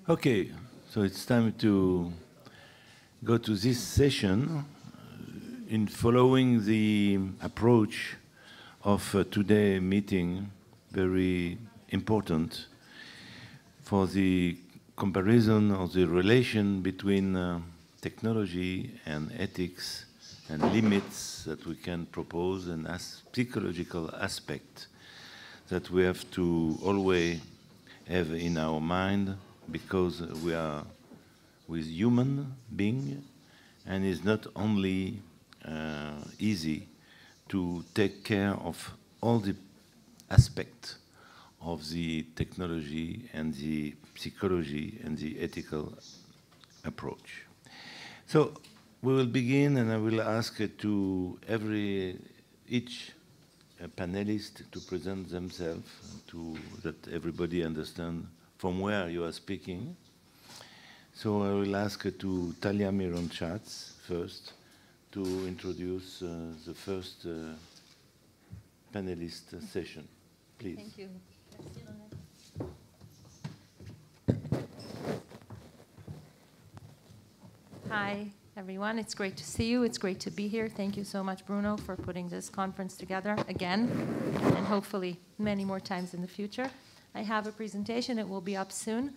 Okay, so it's time to go to this session in following the approach of today's meeting, very important for the comparison of the relation between technology and ethics and limits that we can propose and as psychological aspect that we have to always have in our mind, because we are with human being, and it's not only easy to take care of all the aspects of the technology and the psychology and the ethical approach. So we will begin, and I will ask to each panelist to present themselves, to that everybody understand from where you are speaking. So I will ask to Talia Miron-Schatz first to introduce the first panelist session. Please. Thank you. Hi, everyone. It's great to see you. It's great to be here. Thank you so much, Bruno, for putting this conference together again, and hopefully many more times in the future. I have a presentation. It will be up soon.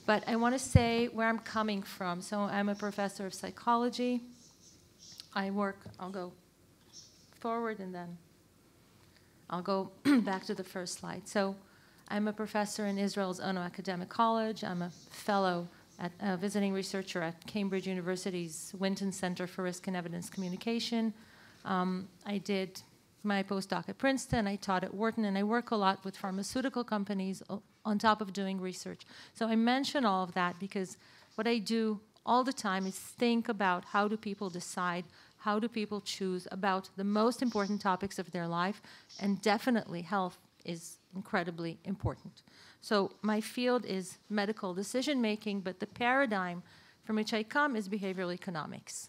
But I want to say where I'm coming from. So I'm a professor of psychology. I'll go forward and then I'll go back to the first slide. So I'm a professor in Israel's Ono Academic College. I'm a fellow, a visiting researcher at Cambridge University's Winton Center for Risk and Evidence Communication. I did my postdoc at Princeton, I taught at Wharton, and I work a lot with pharmaceutical companies on top of doing research. So I mention all of that because what I do all the time is think about how do people decide, how do people choose about the most important topics of their life, and definitely health is incredibly important. So my field is medical decision-making, but the paradigm from which I come is behavioral economics.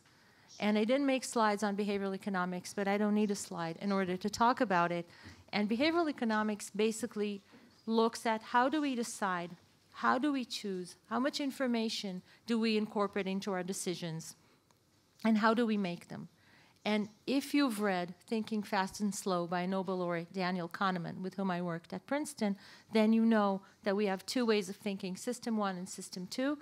And I didn't make slides on behavioral economics, but I don't need a slide in order to talk about it. And behavioral economics basically looks at how do we decide, how do we choose, how much information do we incorporate into our decisions, and how do we make them. And if you've read Thinking Fast and Slow by Nobel laureate Daniel Kahneman, with whom I worked at Princeton, then you know that we have two ways of thinking, System 1 and System 2.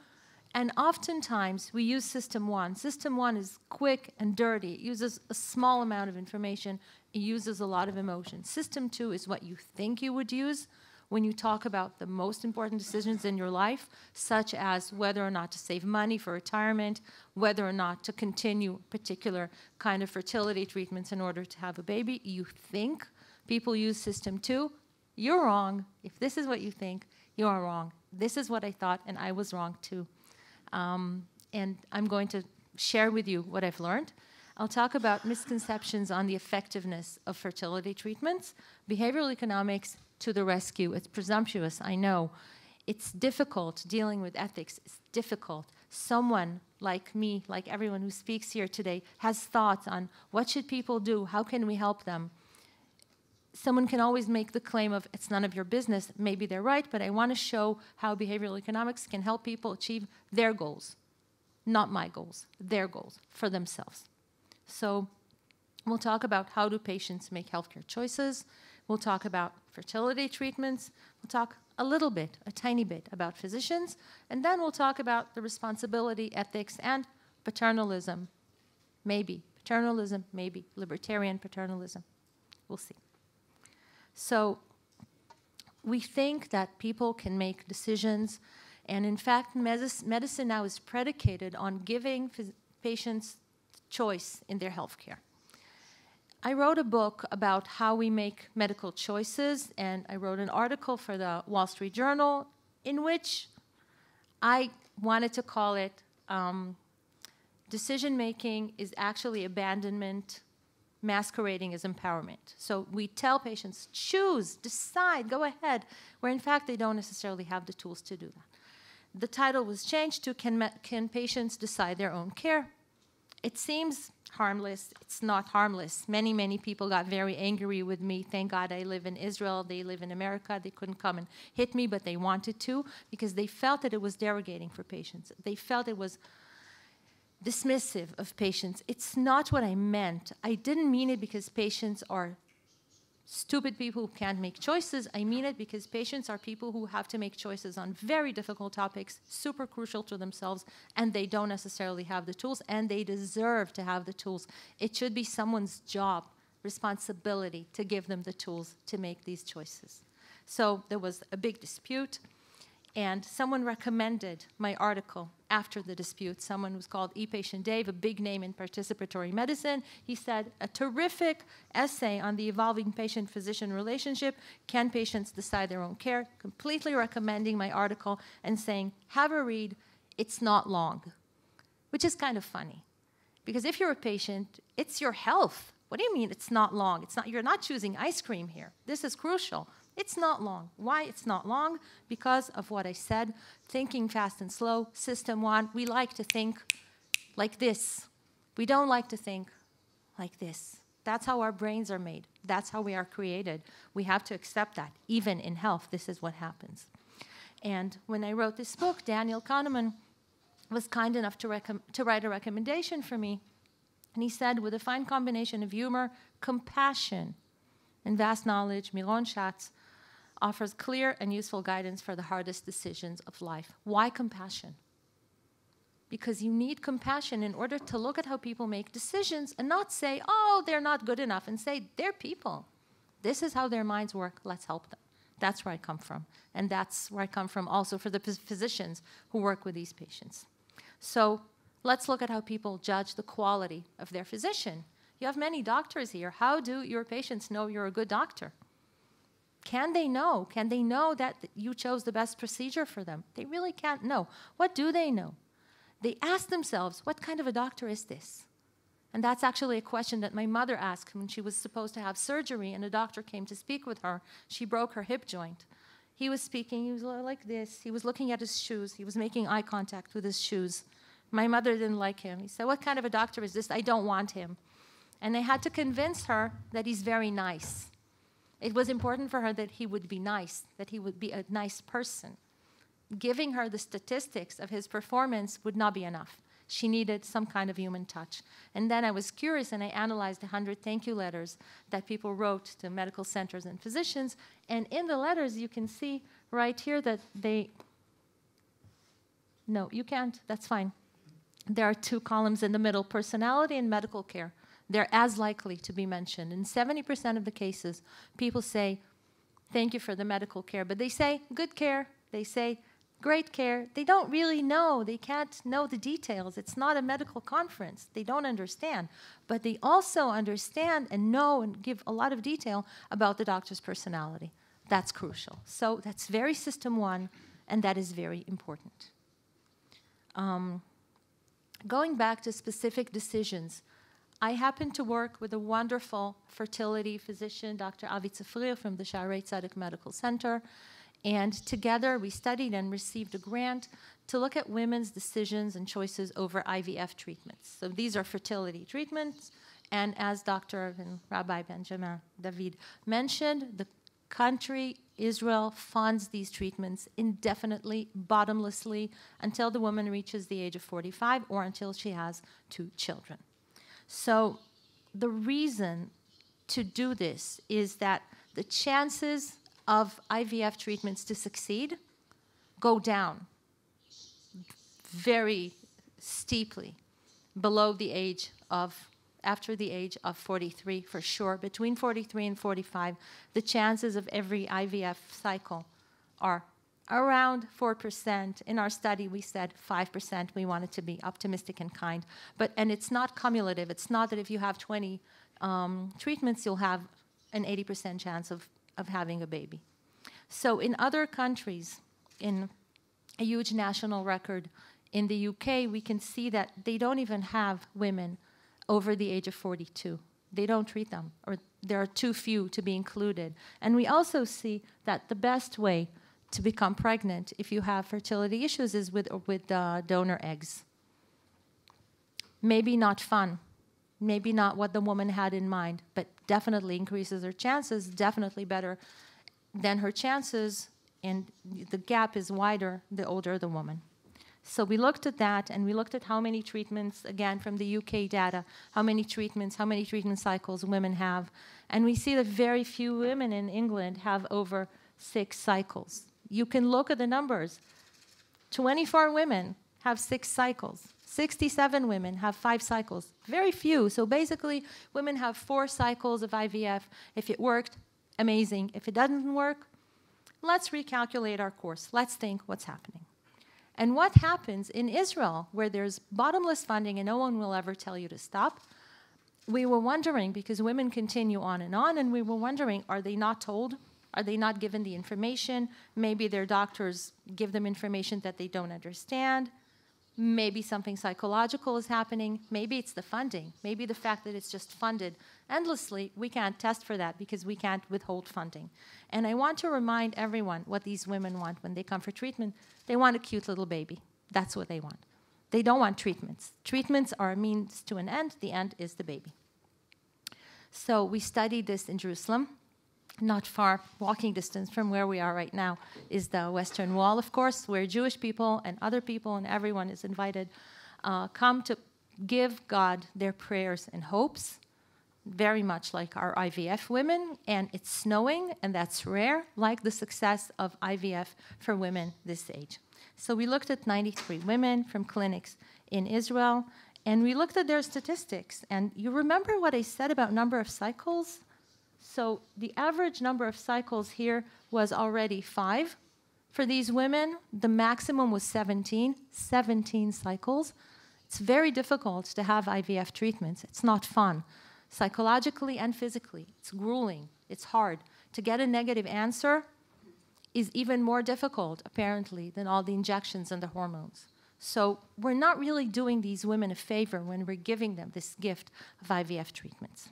And oftentimes, we use System 1. System 1 is quick and dirty. It uses a small amount of information. It uses a lot of emotion. System 2 is what you think you would use when you talk about the most important decisions in your life, such as whether or not to save money for retirement, whether or not to continue particular kind of fertility treatments in order to have a baby. You think people use System 2. You're wrong. If this is what you think, you are wrong. This is what I thought, and I was wrong too. And I'm going to share with you what I've learned. I'll talk about misconceptions on the effectiveness of fertility treatments. Behavioral economics to the rescue. It's presumptuous, I know. It's difficult. Dealing with ethics is difficult. Someone like me, like everyone who speaks here today, has thoughts on what should people do? How can we help them? Someone can always make the claim of it's none of your business. Maybe they're right, but I want to show how behavioral economics can help people achieve their goals, not my goals, their goals for themselves. So we'll talk about how do patients make healthcare choices. We'll talk about fertility treatments. We'll talk a little bit, a tiny bit, about physicians. And then we'll talk about the responsibility, ethics, and paternalism. Maybe paternalism, maybe libertarian paternalism. We'll see. So we think that people can make decisions, and in fact, medicine now is predicated on giving patients choice in their healthcare. I wrote a book about how we make medical choices, and I wrote an article for the Wall Street Journal in which I wanted to call it decision-making is actually abandonment masquerading as empowerment. So we tell patients, choose, decide, go ahead, where in fact they don't necessarily have the tools to do that. The title was changed to Can Patients Decide Their Own Care? It seems harmless. It's not harmless. Many, many people got very angry with me. Thank God I live in Israel. They live in America. They couldn't come and hit me, but they wanted to because they felt that it was derogating for patients. They felt it was dismissive of patients. It's not what I meant. I didn't mean it because patients are stupid people who can't make choices. I mean it because patients are people who have to make choices on very difficult topics, super crucial to themselves, and they don't necessarily have the tools, and they deserve to have the tools. It should be someone's job, responsibility, to give them the tools to make these choices. So there was a big dispute, and someone recommended my article after the dispute. Someone who's called E-Patient Dave, a big name in participatory medicine. He said, a terrific essay on the evolving patient-physician relationship. Can patients decide their own care? Completely recommending my article and saying, have a read. It's not long, which is kind of funny. Because if you're a patient, it's your health. What do you mean it's not long? It's not, you're not choosing ice cream here. This is crucial. It's not long. Why it's not long? Because of what I said, thinking fast and slow, system one. We like to think like this. We don't like to think like this. That's how our brains are made. That's how we are created. We have to accept that. Even in health, this is what happens. And when I wrote this book, Daniel Kahneman was kind enough to write a recommendation for me. And he said, with a fine combination of humor, compassion, and vast knowledge, Miron Schatz offers clear and useful guidance for the hardest decisions of life. Why compassion? Because you need compassion in order to look at how people make decisions and not say, oh, they're not good enough, and say, they're people. This is how their minds work. Let's help them. That's where I come from. And that's where I come from also for the physicians who work with these patients. So let's look at how people judge the quality of their physician. You have many doctors here. How do your patients know you're a good doctor? Can they know? Can they know that you chose the best procedure for them? They really can't know. What do they know? They ask themselves, what kind of a doctor is this? And that's actually a question that my mother asked when she was supposed to have surgery and a doctor came to speak with her. She broke her hip joint. He was speaking, he was like this. He was looking at his shoes. He was making eye contact with his shoes. My mother didn't like him. He said, what kind of a doctor is this? I don't want him. And I had to convince her that he's very nice. It was important for her that he would be nice, that he would be a nice person. Giving her the statistics of his performance would not be enough. She needed some kind of human touch. And then I was curious, and I analyzed 100 thank you letters that people wrote to medical centers and physicians. And in the letters, you can see right here that they... No, you can't. That's fine. There are two columns in the middle, personality and medical care. They're as likely to be mentioned. In 70% of the cases, people say, thank you for the medical care. But they say, good care. They say, great care. They don't really know. They can't know the details. It's not a medical conference. They don't understand. But they also understand and know and give a lot of detail about the doctor's personality. That's crucial. So that's very system one, and that is very important. Going back to specific decisions, I happen to work with a wonderful fertility physician, Dr. Avi Tzafrir from the Shaarei Tzedek Medical Center. And together we studied and received a grant to look at women's decisions and choices over IVF treatments. So these are fertility treatments. And as Dr. and Rabbi Benjamin David mentioned, the country, Israel, funds these treatments indefinitely, bottomlessly, until the woman reaches the age of 45 or until she has 2 children. So the reason to do this is that the chances of IVF treatments to succeed go down very steeply below the age of, after the age of 43 for sure. Between 43 and 45, the chances of every IVF cycle are around 4%. In our study, we said 5%. We wanted to be optimistic and kind. And it's not cumulative. It's not that if you have 20 treatments, you'll have an 80% chance of having a baby. So in other countries, in a huge national record, in the UK, we can see that they don't even have women over the age of 42. They don't treat them, or there are too few to be included. And we also see that the best way to become pregnant if you have fertility issues is with donor eggs. Maybe not fun, maybe not what the woman had in mind, but definitely increases her chances, definitely better than her chances, and the gap is wider the older the woman. So we looked at that, and we looked at how many treatments, again, from the UK data, how many treatment cycles women have. And we see that very few women in England have over 6 cycles. You can look at the numbers. 24 women have 6 cycles. 67 women have 5 cycles. Very few. So basically, women have 4 cycles of IVF. If it worked, amazing. If it doesn't work, let's recalculate our course. Let's think what's happening. And what happens in Israel, where there's bottomless funding and no one will ever tell you to stop, we were wondering, because women continue on, and we were wondering, are they not told? Are they not given the information? Maybe their doctors give them information that they don't understand. Maybe something psychological is happening. Maybe it's the funding. Maybe the fact that it's just funded endlessly. We can't test for that because we can't withhold funding. And I want to remind everyone what these women want when they come for treatment. They want a cute little baby. That's what they want. They don't want treatments. Treatments are a means to an end. The end is the baby. So we studied this in Jerusalem. Not far, walking distance from where we are right now, is the Western Wall, of course, where Jewish people and other people and everyone is invited, come to give God their prayers and hopes, very much like our IVF women, and it's snowing, and that's rare, like the success of IVF for women this age. So we looked at 93 women from clinics in Israel, and we looked at their statistics, and you remember what I said about number of cycles? So the average number of cycles here was already 5. For these women, the maximum was 17 cycles. It's very difficult to have IVF treatments. It's not fun, psychologically and physically. It's grueling. It's hard. To get a negative answer is even more difficult, apparently, than all the injections and the hormones. So we're not really doing these women a favor when we're giving them this gift of IVF treatments.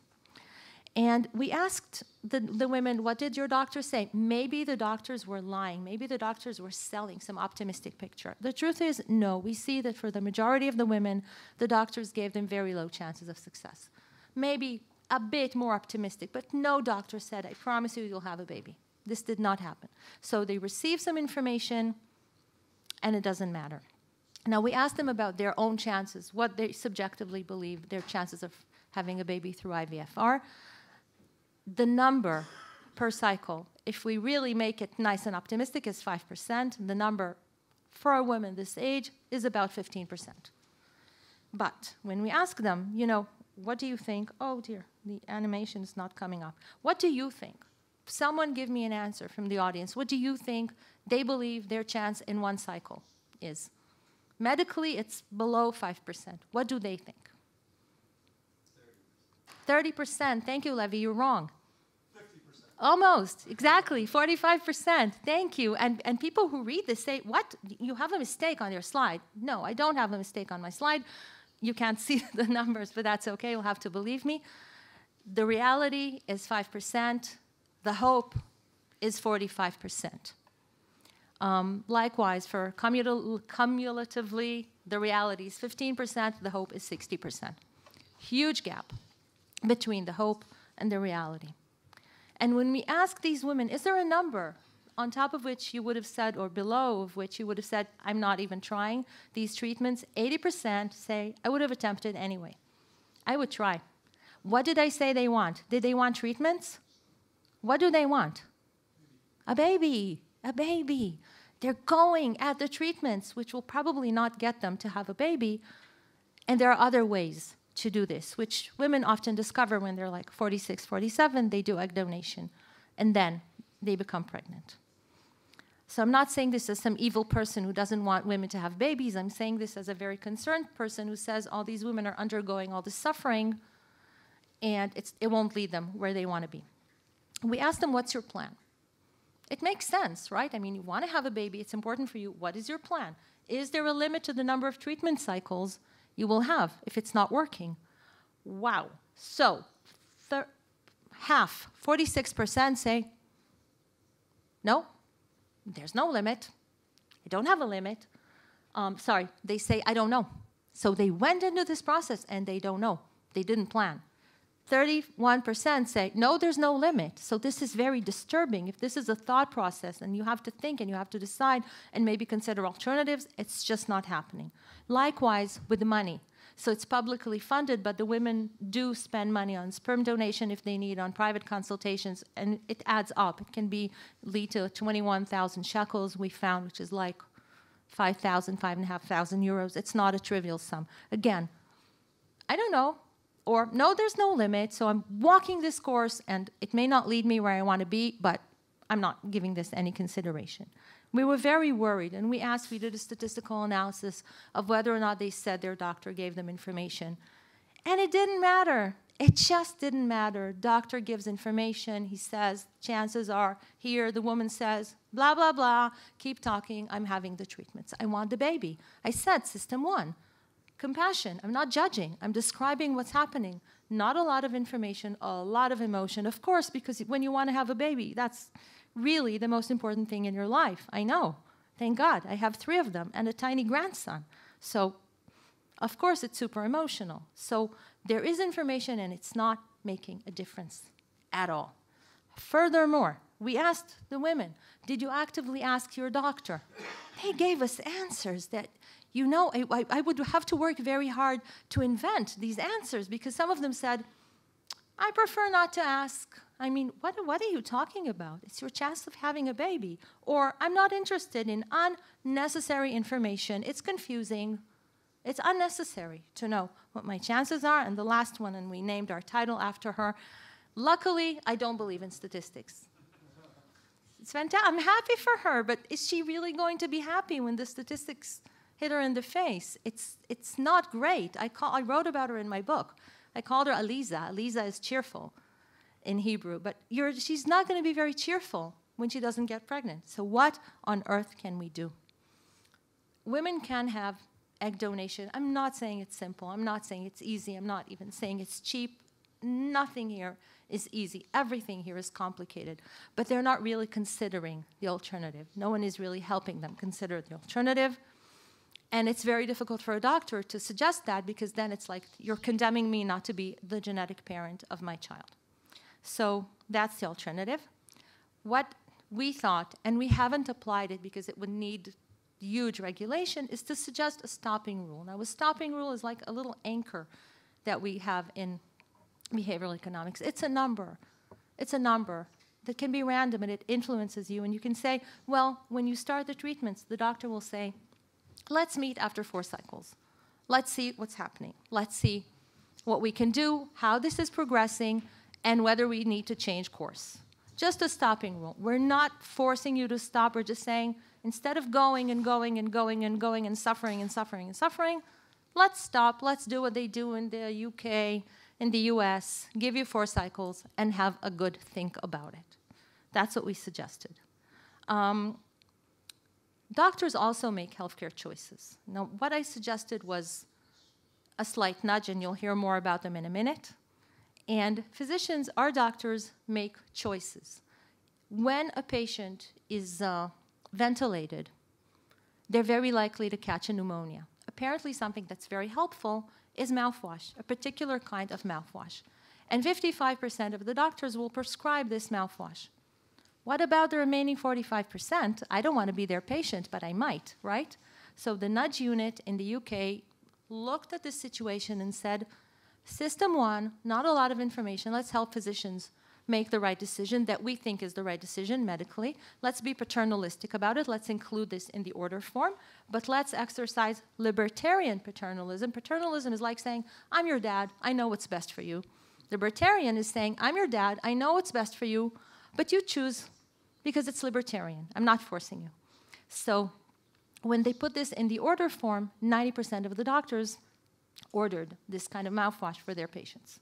And we asked the women, what did your doctor say? Maybe the doctors were lying. Maybe the doctors were selling some optimistic picture. The truth is, no. We see that for the majority of the women, the doctors gave them very low chances of success. Maybe a bit more optimistic, but no doctor said, I promise you, you'll have a baby. This did not happen. So they received some information, and it doesn't matter. Now, we asked them about their own chances, what they subjectively believe their chances of having a baby through IVF are. The number per cycle, if we really make it nice and optimistic, is 5%. The number for a woman this age is about 15%. But when we ask them, you know, what do you think? Oh, dear, the animation is not coming up. What do you think? Someone give me an answer from the audience. What do you think they believe their chance in one cycle is? Medically, it's below 5%. What do they think? 30%. Thank you, Levy. You're wrong. 50%. Almost. Exactly. 45%. Thank you. And people who read this say, what? You have a mistake on your slide. No, I don't have a mistake on my slide. You can't see the numbers, but that's okay. You'll have to believe me. The reality is 5%. The hope is 45%. Likewise, for cumulatively, the reality is 15%. The hope is 60%. Huge gap between the hope and the reality. And when we ask these women, is there a number on top of which you would have said, or below of which you would have said, I'm not even trying these treatments, 80% say, I would have attempted anyway. I would try. What did I say they want? Did they want treatments? What do they want? A baby. A baby. They're going at the treatments, which will probably not get them to have a baby. And there are other ways to do this, which women often discover when they're like 46, 47, they do egg donation, and then they become pregnant. So I'm not saying this as some evil person who doesn't want women to have babies. I'm saying this as a very concerned person who says all these women are undergoing all this suffering, and it won't lead them where they want to be. We asked them, what's your plan? It makes sense, right? I mean, you want to have a baby. It's important for you. What is your plan? Is there a limit to the number of treatment cycles you will have if it's not working? Wow. So half, 46% say, no, there's no limit. I don't have a limit. They say, I don't know. So they went into this process and they don't know. They didn't plan. 31% say, no, there's no limit. So this is very disturbing. If this is a thought process and you have to think and you have to decide and maybe consider alternatives, it's just not happening. Likewise with the money. So it's publicly funded, but the women do spend money on sperm donation if they need, on private consultations, and it adds up. It can lead to 21,000 shekels, we found, which is like 5,000, 5,500 euros. It's not a trivial sum. Again, I don't know. Or, no, there's no limit, so I'm walking this course, and it may not lead me where I want to be, but I'm not giving this any consideration. We were very worried, and we did a statistical analysis of whether or not they said their doctor gave them information. And it didn't matter. It just didn't matter. Doctor gives information. He says, chances are here. The woman says, blah, blah, blah. Keep talking. I'm having the treatments. I want the baby. I said, system one. Compassion. I'm not judging. I'm describing what's happening. Not a lot of information, a lot of emotion. Of course, because when you want to have a baby, that's really the most important thing in your life. I know. Thank God. I have 3 of them and a tiny grandson. So, of course, it's super emotional. So there is information, and it's not making a difference at all. Furthermore, we asked the women, did you actively ask your doctor? They gave us answers that, you know, I would have to work very hard to invent these answers, because some of them said, I prefer not to ask. I mean, what are you talking about? It's your chance of having a baby. Or, I'm not interested in unnecessary information. It's confusing. It's unnecessary to know what my chances are. And the last one, and we named our title after her, luckily, I don't believe in statistics. It's fantastic. I'm happy for her, but is she really going to be happy when the statistics hit her in the face? It's not great. I wrote about her in my book. I called her Aliza. Aliza is cheerful in Hebrew, but she's not going to be very cheerful when she doesn't get pregnant. So what on earth can we do? Women can have egg donation. I'm not saying it's simple. I'm not saying it's easy. I'm not even saying it's cheap. Nothing here is easy. Everything here is complicated. But they're not really considering the alternative. No one is really helping them consider the alternative. And it's very difficult for a doctor to suggest that, because then it's like you're condemning me not to be the genetic parent of my child. So that's the alternative. What we thought, and we haven't applied it because it would need huge regulation, is to suggest a stopping rule. Now, a stopping rule is like a little anchor that we have in behavioral economics. It's a number. It's a number that can be random, and it influences you. And you can say, well, when you start the treatments, the doctor will say, let's meet after 4 cycles. Let's see what's happening. Let's see what we can do, how this is progressing, and whether we need to change course. Just a stopping rule. We're not forcing you to stop. We're just saying, instead of going and going and going and going and suffering and suffering and suffering, let's stop. Let's do what they do in the UK, in the US, give you 4 cycles, and have a good think about it. That's what we suggested. Doctors also make healthcare choices. Now, what I suggested was a slight nudge, and you'll hear more about them in a minute. And physicians, our doctors, make choices. When a patient is ventilated, they're very likely to catch a pneumonia. Apparently, something that's very helpful is mouthwash, a particular kind of mouthwash. And 55% of the doctors will prescribe this mouthwash. What about the remaining 45%? I don't want to be their patient, but I might, right? So the nudge unit in the UK looked at this situation and said, system one, not a lot of information. Let's help physicians make the right decision that we think is the right decision medically. Let's be paternalistic about it. Let's include this in the order form. But let's exercise libertarian paternalism. Paternalism is like saying, I'm your dad. I know what's best for you. Libertarian is saying, I'm your dad. I know what's best for you, but you choose because it's libertarian. I'm not forcing you. So when they put this in the order form, 90% of the doctors ordered this kind of mouthwash for their patients.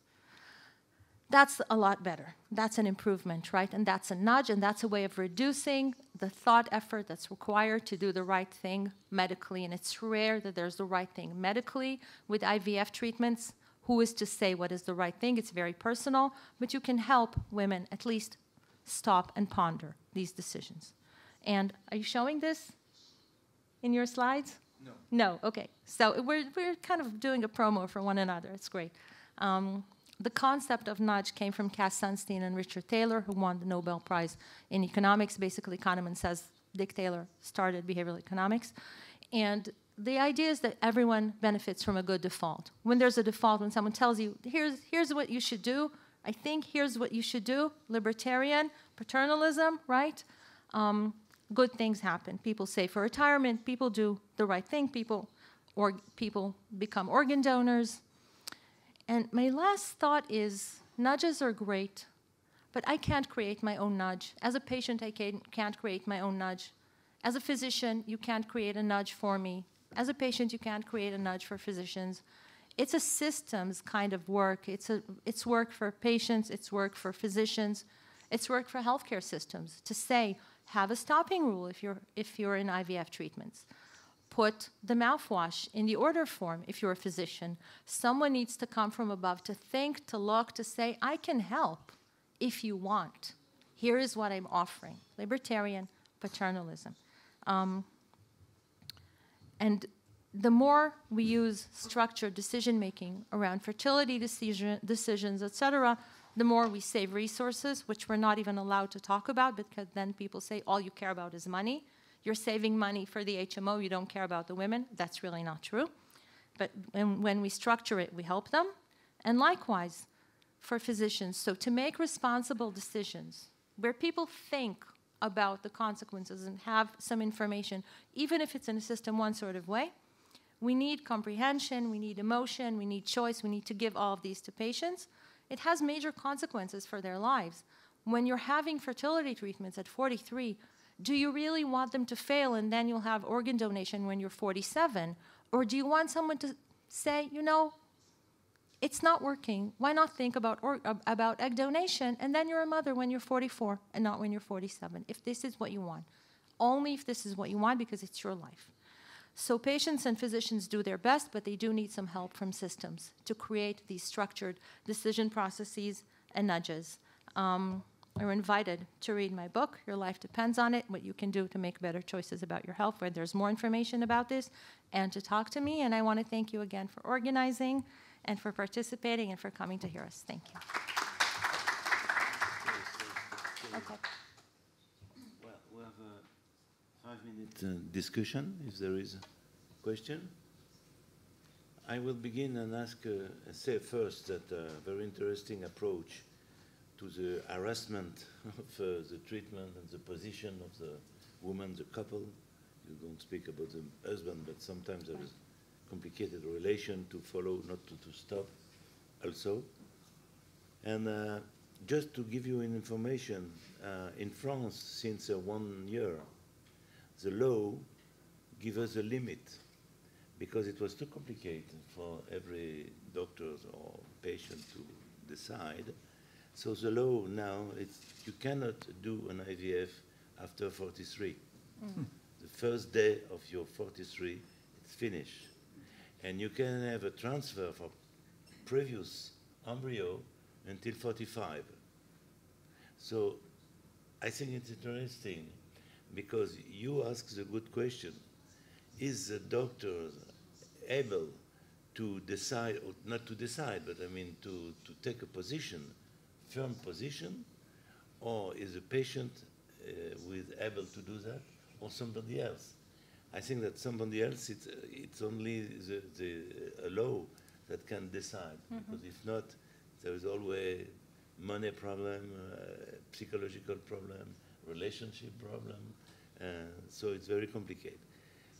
That's a lot better. That's an improvement, right? And that's a nudge, and that's a way of reducing the thought effort that's required to do the right thing medically. And it's rare that there's the right thing medically. With IVF treatments, who is to say what is the right thing? It's very personal, but you can help women at least stop and ponder these decisions. And are you showing this in your slides? No. No, okay. So we're kind of doing a promo for one another. It's great. The concept of nudge came from Cass Sunstein and Richard Taylor, who won the Nobel Prize in economics. Basically, Kahneman says Dick Taylor started behavioral economics. And the idea is that everyone benefits from a good default. When there's a default, when someone tells you, here's what you should do, I think here's what you should do, libertarian, paternalism, right? Good things happen. People save for retirement, people do the right thing, people become organ donors. And my last thought is, nudges are great, but I can't create my own nudge. As a patient, I can't create my own nudge. As a physician, you can't create a nudge for me. As a patient, you can't create a nudge for physicians. It's a systems kind of work. It's work for patients, it's work for physicians, it's work for healthcare systems to say, have a stopping rule if you're in IVF treatments. Put the mouthwash in the order form if you're a physician. Someone needs to come from above to think, to look, to say, I can help if you want. Here is what I'm offering. Libertarian paternalism. And the more we use structured decision-making around fertility decisions, etc., the more we save resources, which we're not even allowed to talk about, because then people say, all you care about is money. You're saving money for the HMO, you don't care about the women. That's really not true. But when we structure it, we help them. And likewise, for physicians, so to make responsible decisions, where people think about the consequences and have some information, even if it's in a system one sort of way, we need comprehension, we need emotion, we need choice, we need to give all of these to patients. It has major consequences for their lives. When you're having fertility treatments at 43, do you really want them to fail and then you'll have organ donation when you're 47? Or do you want someone to say, you know, it's not working. Why not think about egg donation, and then you're a mother when you're 44 and not when you're 47, if this is what you want. Only if this is what you want, because it's your life. So patients and physicians do their best, but they do need some help from systems to create these structured decision processes and nudges. You're invited to read my book, Your Life Depends on It, what you can do to make better choices about your health, where there's more information about this, and to talk to me. And I want to thank you again for organizing and for participating and for coming to hear us. Thank you. Okay. Well, we have a 5-minute discussion, if there is a question. I will begin and say first that a very interesting approach to the harassment of the treatment and the position of the woman, the couple. You don't speak about the husband, but sometimes there is complicated relation to follow, not to stop also. And just to give you an information, in France, since 1 year, the law gives us a limit, because it was too complicated for every doctor or patient to decide. So the law now, you cannot do an IVF after 43. Mm. The first day of your 43, it's finished. And you can have a transfer for previous embryo until 45. So I think it's interesting, because you ask the good question, is the doctor able to decide, or not to decide, but I mean to take a position, firm position, or is the patient able to do that, or somebody else? I think that somebody else, it's only a law that can decide, because if not, there is always money problem, psychological problem, relationship problem, so it's very complicated.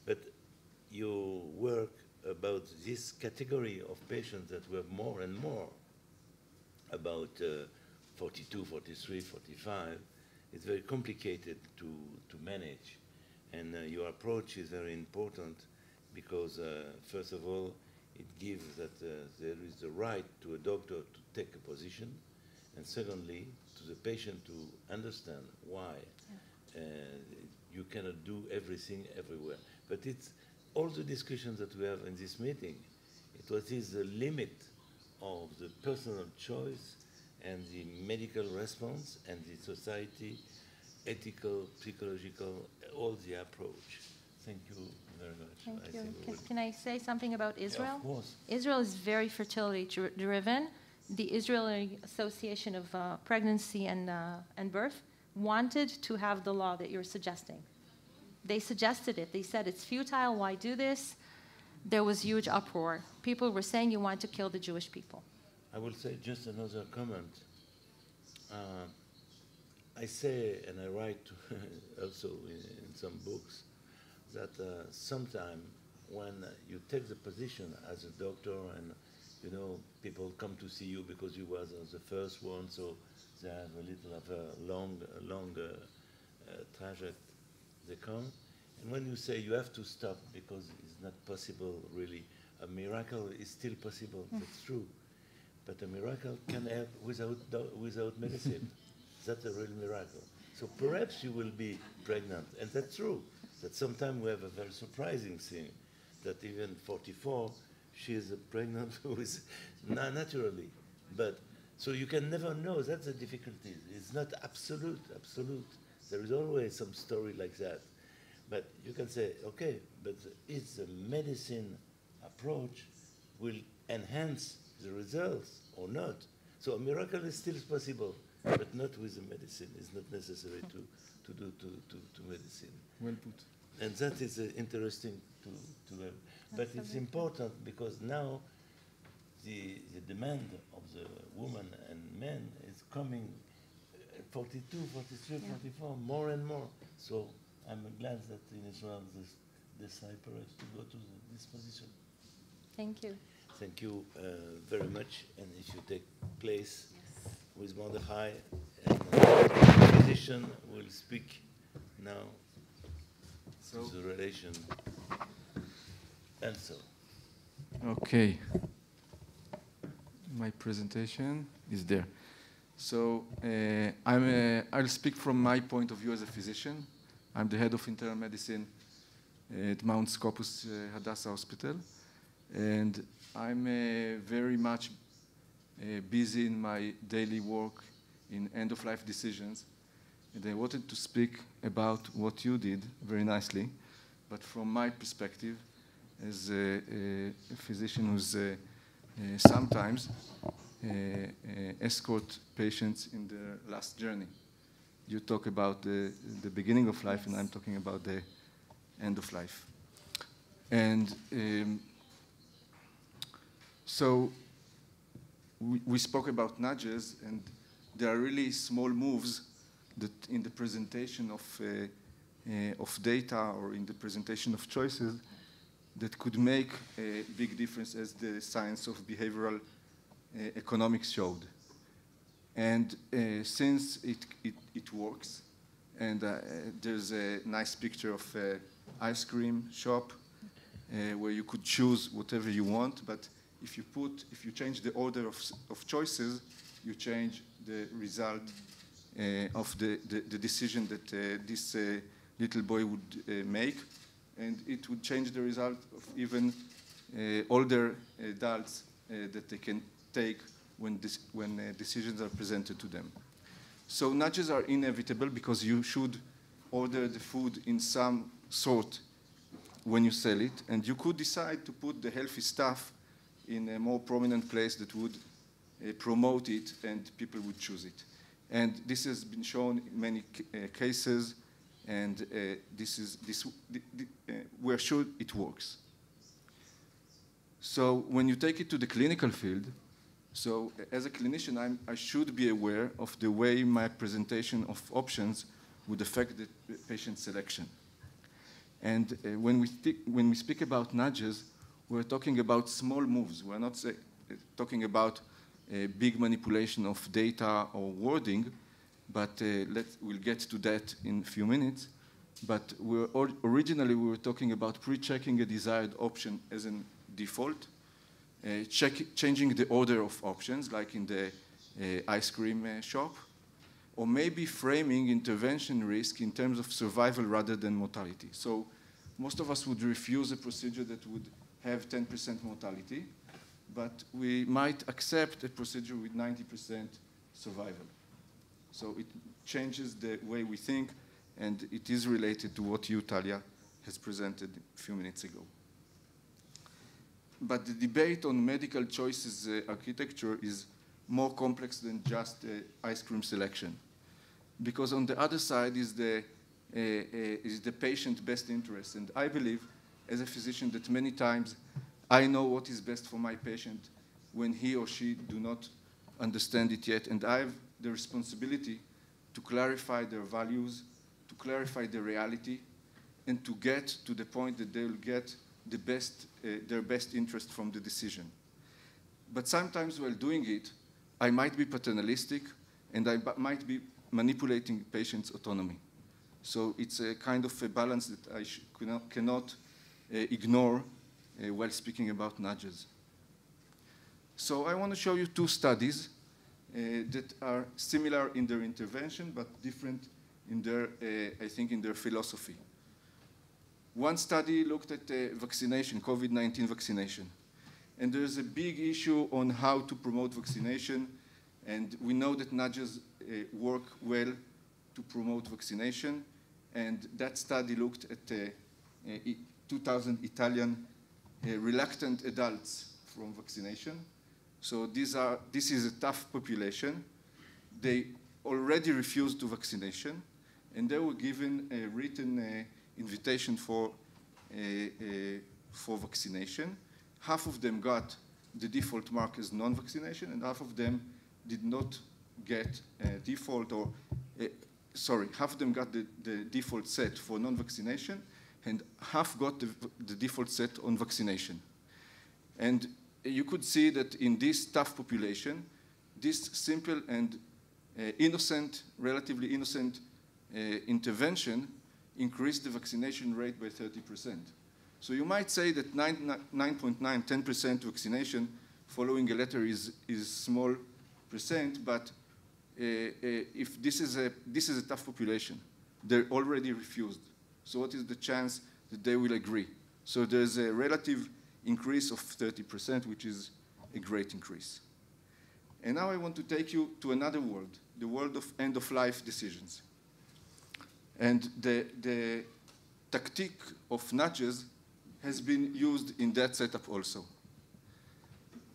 But you work about this category of patients that we have more and more, about 42, 43, 45, it's very complicated to manage. And your approach is very important, because first of all, it gives that there is the right to a doctor to take a position, and secondly, to the patient to understand why you cannot do everything everywhere. But it's all the discussions that we have in this meeting, what is the limit of the personal choice and the medical response and the society, ethical, psychological, all the approach. Thank you very much. Thank you. Can I say something about Israel? Yeah, of course. Israel is very fertility driven. The Israeli Association of Pregnancy and Birth wanted to have the law that you're suggesting. They suggested it. They said it's futile. Why do this? There was huge uproar. People were saying you want to kill the Jewish people. I will say just another comment. I say, and I write also in some books, that sometime when you take the position as a doctor and people come to see you because you was the first one, so they have a little of a long trajectory they come. And when you say you have to stop because it's not possible really, a miracle is still possible, that's true. But a miracle can have without medicine. That's a real miracle. So perhaps you will be pregnant, and that's true. That sometimes we have a very surprising thing, that even 44, she is pregnant with naturally. But so you can never know. That's the difficulty. It's not absolute. There is always some story like that. But you can say, okay, but it's the medicine approach will enhance the results or not. So a miracle is still possible, but not with the medicine. It's not necessary to do medicine. Well put. And that is interesting to have. But it's important because now the demand of the woman and men is coming 42, 43, 44, more and more. So I'm glad that in Israel this courage to go to this position. Thank you. Thank you very much. And if you take place with Mordechai, and the physician will speak now to the relation. And so. Okay. My presentation is there. So I'll speak from my point of view as a physician. I'm the head of internal medicine at Mount Scopus Hadassah Hospital. And I'm very much busy in my daily work in end-of-life decisions. And I wanted to speak about what you did very nicely, but from my perspective as a physician who's sometimes escort patients in their last journey. You talk about the beginning of life, and I'm talking about the end of life. And so we spoke about nudges, and there are really small moves that in the presentation of data or in the presentation of choices that could make a big difference, as the science of behavioral economics showed. And since it works, and there's a nice picture of an ice cream shop where you could choose whatever you want, but if you change the order of choices, you change the result of the decision that this little boy would make, and it would change the result of even older adults that they can take when decisions are presented to them. So nudges are inevitable because you should order the food in some sort when you sell it, and you could decide to put the healthy stuff in a more prominent place that would promote it, and people would choose it. And this has been shown in many cases, and we're sure it works. So when you take it to the clinical field, so as a clinician, I should be aware of the way my presentation of options would affect the patient selection. And when we speak about nudges, we're talking about small moves. We're not talking about big manipulation of data or wording, but we'll get to that in a few minutes. But originally we were talking about pre-checking a desired option as a default, changing the order of options, like in the ice cream shop, or maybe framing intervention risk in terms of survival rather than mortality. So most of us would refuse a procedure that would have 10% mortality, but we might accept a procedure with 90% survival. So it changes the way we think, and it is related to what you, Talia, has presented a few minutes ago. But the debate on medical choices architecture is more complex than just ice cream selection. Because on the other side is the patient best interest. And I believe, as a physician, that many times I know what is best for my patient when he or she do not understand it yet. And I have the responsibility to clarify their values, to clarify the reality, and to get to the point that they will get the best, their best interest from the decision. But sometimes while doing it, I might be paternalistic, and I might be manipulating patients' autonomy. So it's a kind of a balance that I cannot ignore while speaking about nudges. So I want to show you two studies that are similar in their intervention, but different in their, I think, in their philosophy. One study looked at vaccination, COVID-19 vaccination. And there's a big issue on how to promote vaccination. And we know that nudges work well to promote vaccination. And that study looked at 2,000 Italian reluctant adults from vaccination. So this is a tough population. They already refused to vaccination, and they were given a written invitation for vaccination. Half of them got the default mark as non-vaccination, and half of them did not get default, or sorry, half of them got the default set for non-vaccination, and half got the default set on vaccination. And you could see that in this tough population, this simple and innocent, relatively innocent intervention increased the vaccination rate by 30%. So you might say that 9.9, 10% vaccination following a letter is small percent, but if this is a tough population, they're already refused. So what is the chance that they will agree? So there's a relative increase of 30%, which is a great increase. And now I want to take you to another world, the world of end-of-life decisions. And the tactic of nudges has been used in that setup also.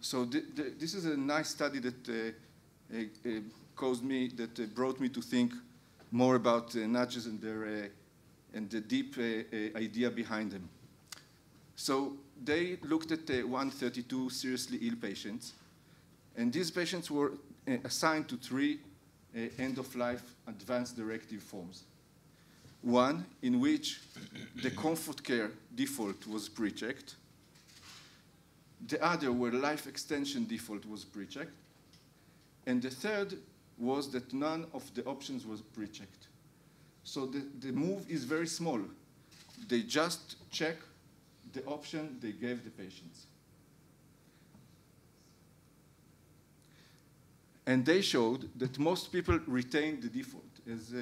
So this is a nice study that brought me to think more about nudges and the deep idea behind them. So they looked at 132 seriously ill patients, and these patients were assigned to 3 end-of-life advanced directive forms. One in which the comfort care default was pre-checked. The other where life extension default was pre-checked. And the third was that none of the options was pre-checked. So the move is very small. They just check the option they gave the patients. And they showed that most people retain the default, as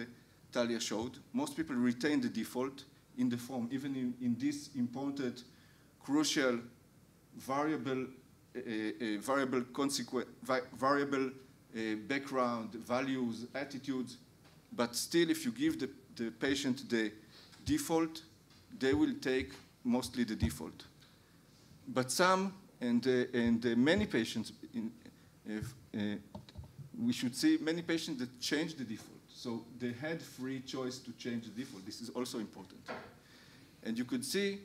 Talia showed. Most people retain the default in the form, even in this important, crucial, variable background, values, attitudes. But still, if you give the patient the default, they will take mostly the default. But some, and many patients, we should see many patients that change the default. So they had free choice to change the default. This is also important. And you could see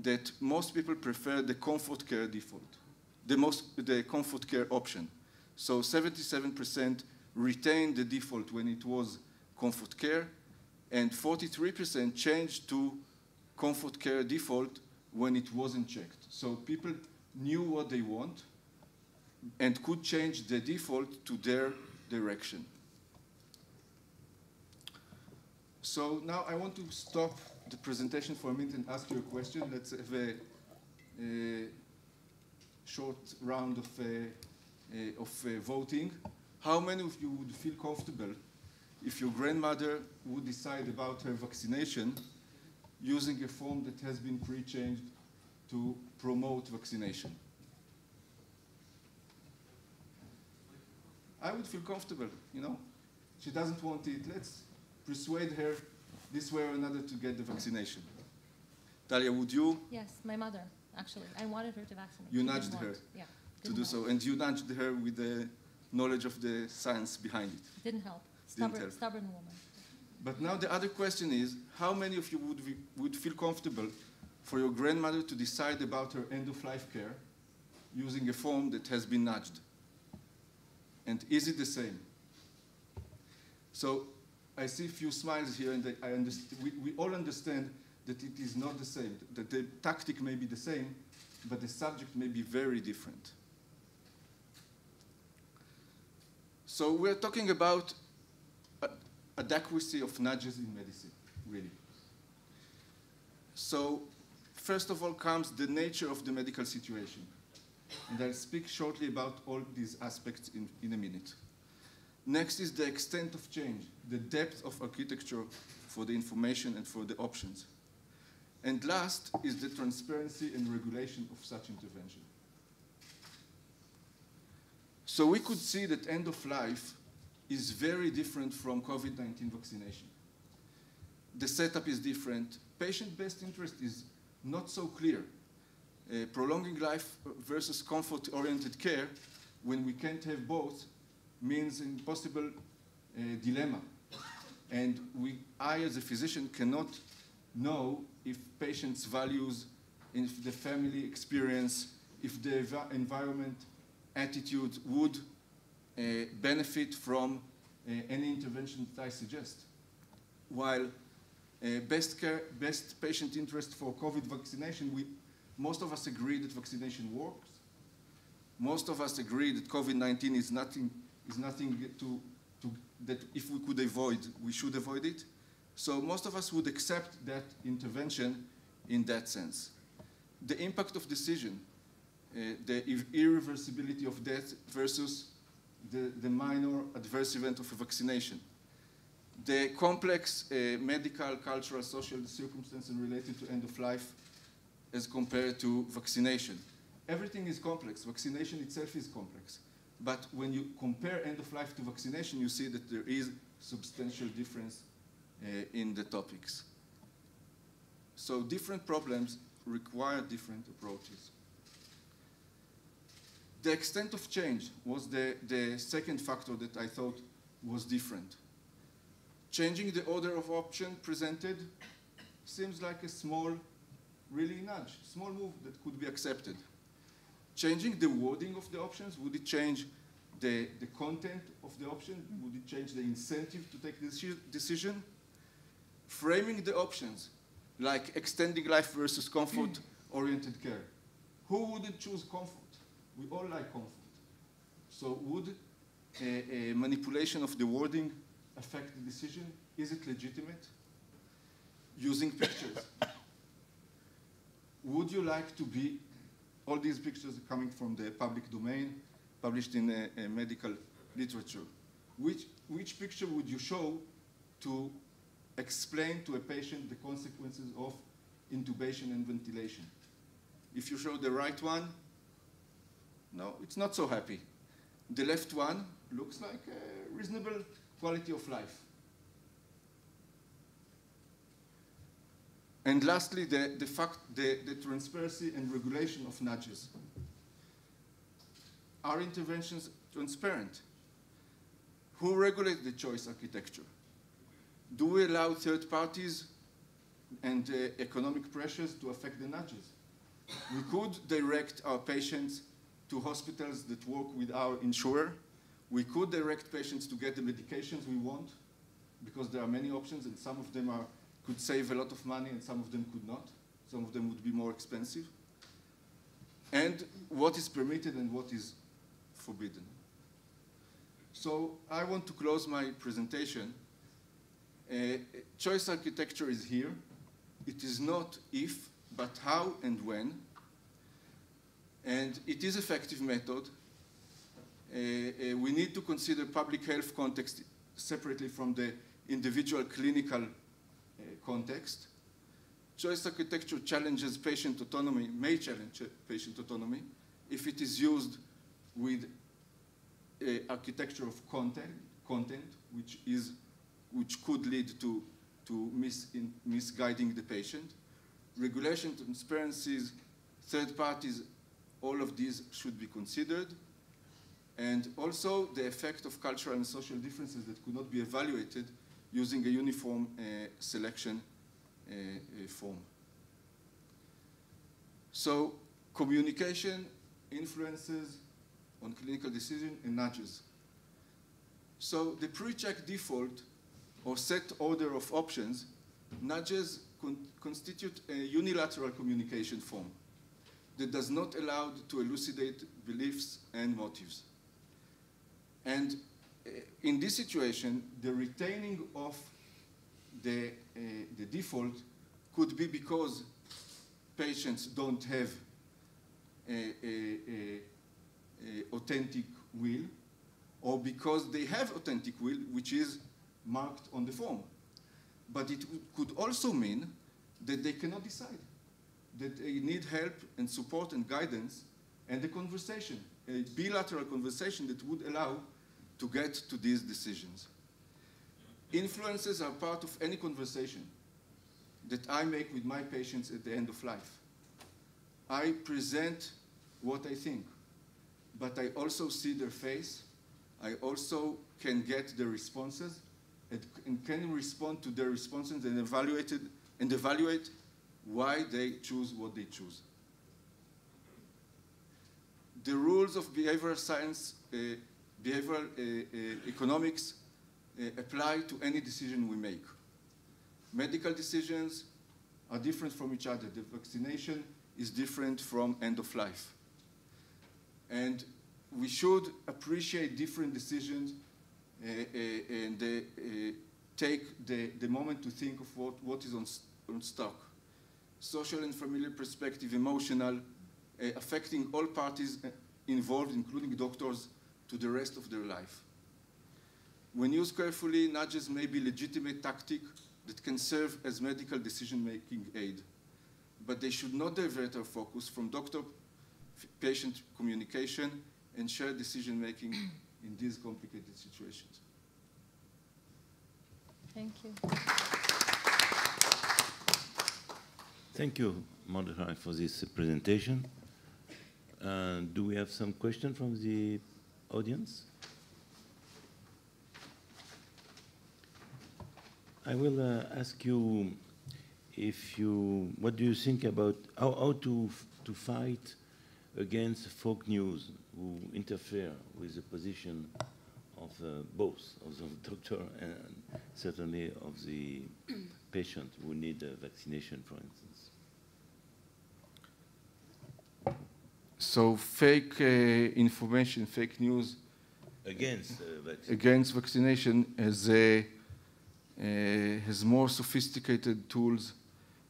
that most people prefer the comfort care default, the comfort care option. So 77% retained the default when it was comfort care, and 43% changed to comfort care default when it wasn't checked. So people knew what they want and could change the default to their direction. So now I want to stop the presentation for a minute and ask you a question. Let's have a short round of voting. How many of you would feel comfortable if your grandmother would decide about her vaccination using a form that has been pre-changed to promote vaccination? I would feel comfortable, you know. She doesn't want it. Let's persuade her this way or another to get the vaccination. Talia, would you? Yes, my mother, actually. I wanted her to vaccinate. You She nudged didn't her want. Yeah, to do didn't so, help. and you nudged her with the knowledge of the science behind it. Didn't help. Didn't help. Stubborn woman. But now the other question is, how many of you would feel comfortable for your grandmother to decide about her end-of-life care using a form that has been nudged? And is it the same? So I see a few smiles here, and we all understand that it is not the same, that the tactic may be the same, but the subject may be very different. So we're talking about adequacy of nudges in medicine, really. So first of all comes the nature of the medical situation. And I'll speak shortly about all these aspects in a minute. Next is the extent of change, the depth of architecture for the information and for the options. And last is the transparency and regulation of such intervention. So we could see that end of life is very different from COVID-19 vaccination. The setup is different. Patient-based interest is not so clear. Prolonging life versus comfort-oriented care, when we can't have both, means an impossible dilemma. And I, as a physician, cannot know if patients' values, if the family experience, if the environment, attitude would benefit from any intervention that I suggest. While best patient interest for COVID vaccination, most of us agree that vaccination works. Most of us agree that COVID-19 is nothing that if we could avoid, we should avoid it. So most of us would accept that intervention in that sense. The impact of decision, the irreversibility of death versus the minor adverse event of a vaccination. The complex medical, cultural, social circumstances related to end of life as compared to vaccination. Everything is complex. Vaccination itself is complex. But when you compare end of life to vaccination, you see that there is substantial difference in the topics. So different problems require different approaches. The extent of change was the second factor that I thought was different. Changing the order of option presented seems like a small, really nudge, small move that could be accepted. Changing the wording of the options, would it change the content of the option? Would it change the incentive to take the decision? Framing the options, like extending life versus comfort-oriented care. Who wouldn't choose comfort? We all like comfort. So would a manipulation of the wording affect the decision? Is it legitimate? Using pictures. Would you like to be, all these pictures are coming from the public domain, published in medical literature. Which picture would you show to explain to a patient the consequences of intubation and ventilation? If you show the right one, no, it's not so happy. The left one looks like a reasonable quality of life. And lastly, the transparency and regulation of nudges. Are interventions transparent? Who regulates the choice architecture? Do we allow third parties and economic pressures to affect the nudges? We could direct our patients to hospitals that work with our insurer. We could direct patients to get the medications we want, because there are many options, and some of them could save a lot of money, and some of them could not. Some of them would be more expensive. And what is permitted and what is forbidden. So I want to close my presentation. Choice architecture is here. It is not if, but how and when. And it is an effective method. We need to consider public health context separately from the individual clinical context. Choice architecture challenges patient autonomy, may challenge patient autonomy, if it is used with architecture of content, which could lead to misguiding the patient. Regulation, transparencies, third parties, all of these should be considered. And also the effect of cultural and social differences that could not be evaluated using a uniform selection form. So communication influences on clinical decision and nudges. So the pre-check default or set order of options, nudges constitute a unilateral communication form that does not allow to elucidate beliefs and motives. And in this situation, the retaining of the default could be because patients don't have a authentic will, or because they have authentic will, which is marked on the form. But it could also mean that they cannot decide, that they need help and support and guidance and a conversation, a bilateral conversation that would allow to get to these decisions. Influences are part of any conversation that I make with my patients at the end of life. I present what I think, but I also see their face. I also can get the responses and can respond to their responses and evaluate why they choose what they choose. The rules of behavioral science, behavioral economics apply to any decision we make. Medical decisions are different from each other. The vaccination is different from end of life. And we should appreciate different decisions and take the moment to think of what is on stock. Social and familiar perspective, emotional, affecting all parties involved, including doctors, to the rest of their life. When used carefully, nudges may be legitimate tactic that can serve as medical decision-making aid, but they should not divert our focus from doctor-patient communication and shared decision-making in these complicated situations. Thank you. Thank you, Mordechai, for this presentation. Do we have some questions from the audience? I will ask you what do you think about how to fight against folk news who interfere with the position of both of the doctor and certainly of the patient who need a vaccination, for instance. So fake information, fake news against vaccination has more sophisticated tools,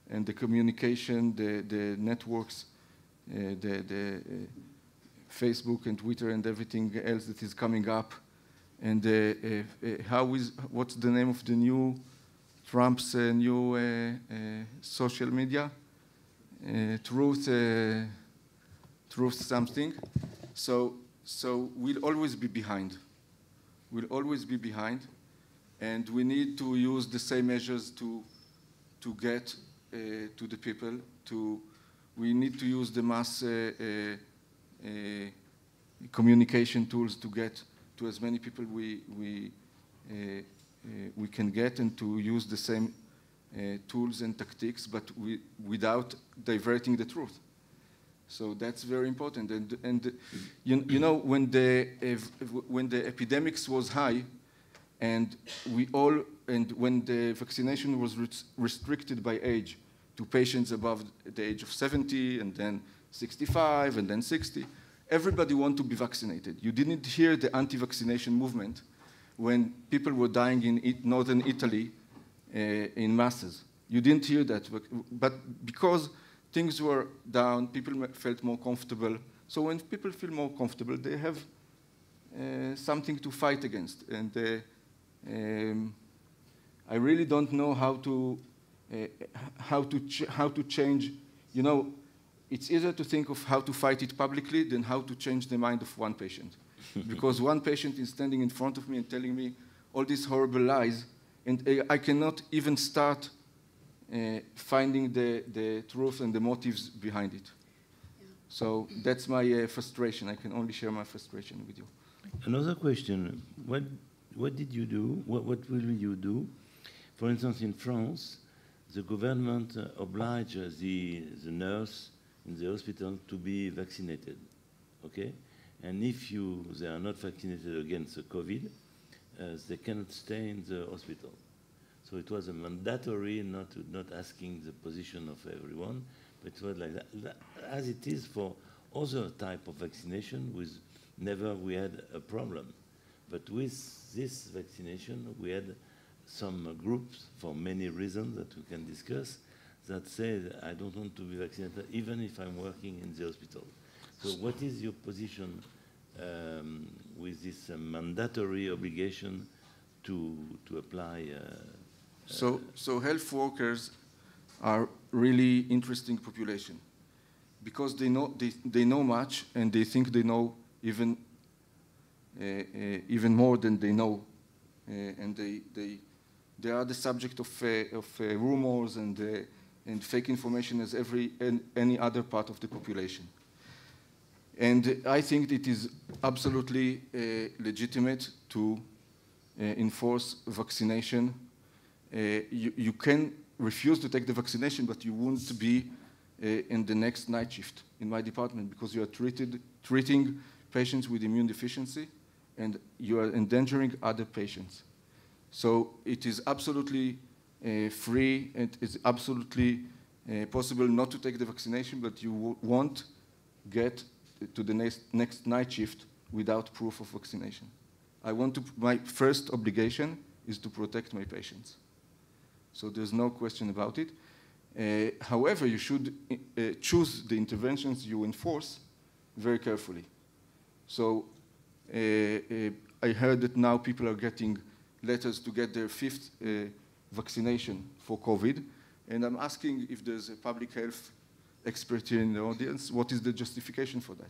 and the communication, the networks, the Facebook and Twitter and everything else that is coming up. And what's the name of the new Trump's new social media? Truth something. So we'll always be behind. We'll always be behind, and we need to use the same measures to get to the people. We need to use the mass communication tools to get to as many people we can get, and to use the same tools and tactics, but without diverting the truth. So that's very important. And you know, when the epidemics was high, and when the vaccination was restricted by age to patients above the age of 70, and then 65, and then 60, everybody wanted to be vaccinated. You didn't hear the anti-vaccination movement when people were dying in northern Italy in masses. You didn't hear that, but because things were down, people felt more comfortable. So when people feel more comfortable, they have something to fight against. And I really don't know how to change. You know, it's easier to think of how to fight it publicly than how to change the mind of one patient. Because one patient is standing in front of me and telling me all these horrible lies, and I cannot even start finding the truth and the motives behind it. Yeah. So that's my frustration. I can only share my frustration with you. Another question, what did you do, what will you do? For instance, in France, the government obliges the nurse in the hospital to be vaccinated, okay? And if they are not vaccinated against the COVID, they cannot stay in the hospital. So it was a mandatory, not asking the position of everyone, but it was like that, as it is for other type of vaccination, never we had a problem. But with this vaccination, we had some groups, for many reasons that we can discuss, that said, I don't want to be vaccinated, even if I'm working in the hospital. So what is your position with this mandatory obligation to apply? So health workers are really interesting population because they know much and they think they know even more than they know, and they are the subject of rumors and fake information as any other part of the population. And I think it is absolutely legitimate to enforce vaccination. You can refuse to take the vaccination, but you won't be in the next night shift in my department because you are treating patients with immune deficiency and you are endangering other patients. So it is absolutely free and it's absolutely possible not to take the vaccination, but you won't get to the next night shift without proof of vaccination. My first obligation is to protect my patients. So there's no question about it. However, you should choose the interventions you enforce very carefully. So I heard that now people are getting letters to get their 5th vaccination for COVID, and I'm asking if there's a public health expert here in the audience, what is the justification for that?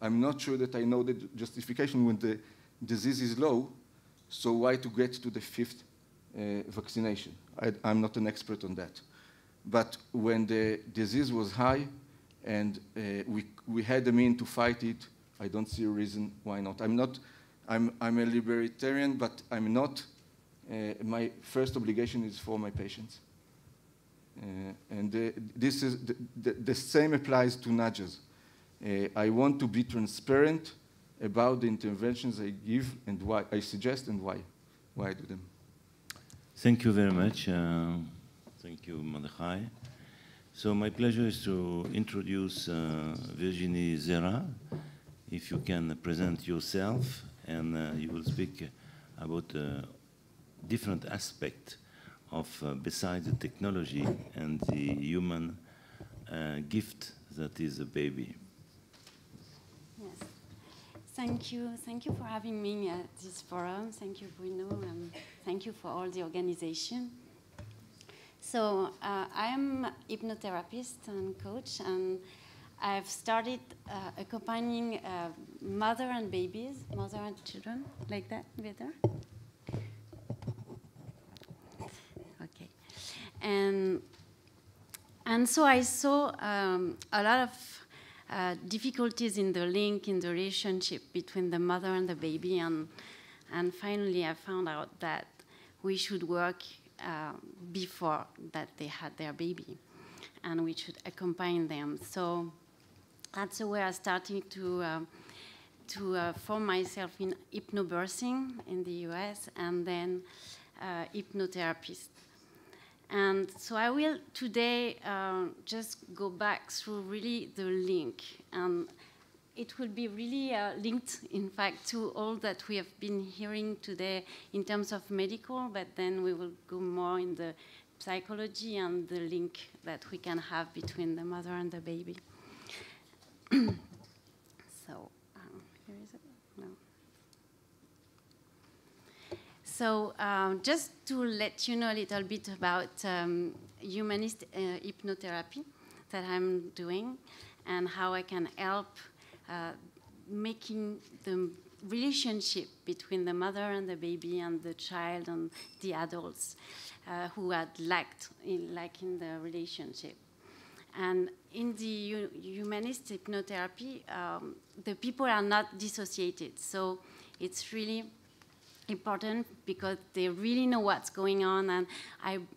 I'm not sure that I know the justification when the disease is low, so why to get to the 5th vaccination? I'm not an expert on that. But when the disease was high and we had a mean to fight it, I don't see a reason why not. I'm a libertarian, but I'm not. My first obligation is for my patients. And this is the same applies to nudges. I want to be transparent about the interventions I give and why I suggest and why I do them. Thank you very much. Thank you, Mordechai. So my pleasure is to introduce Virginie Zerah. If you can present yourself, and you will speak about different aspects of besides the technology and the human gift that is a baby. Yes. Thank you for having me at this forum. Thank you, Bruno, and thank you for all the organization. So I am a hypnotherapist and coach, and I've started accompanying mother and children, like that, better? Okay. And so I saw a lot of difficulties in the link, in the relationship between the mother and the baby, and finally I found out that we should work before that they had their baby, and we should accompany them. So that's where I started to form myself in HypnoBirthing in the US, and then hypnotherapist. And so I will today just go back through really the link, and it will be really linked, in fact, to all that we have been hearing today in terms of medical, but then we will go more in the psychology and the link that we can have between the mother and the baby. So, here is it? No. So, just to let you know a little bit about humanist hypnotherapy that I'm doing and how I can help making the relationship between the mother and the baby and the child and the adults who had lacked in the relationship. And in the humanist hypnotherapy, the people are not dissociated. So it's really important because they really know what's going on, and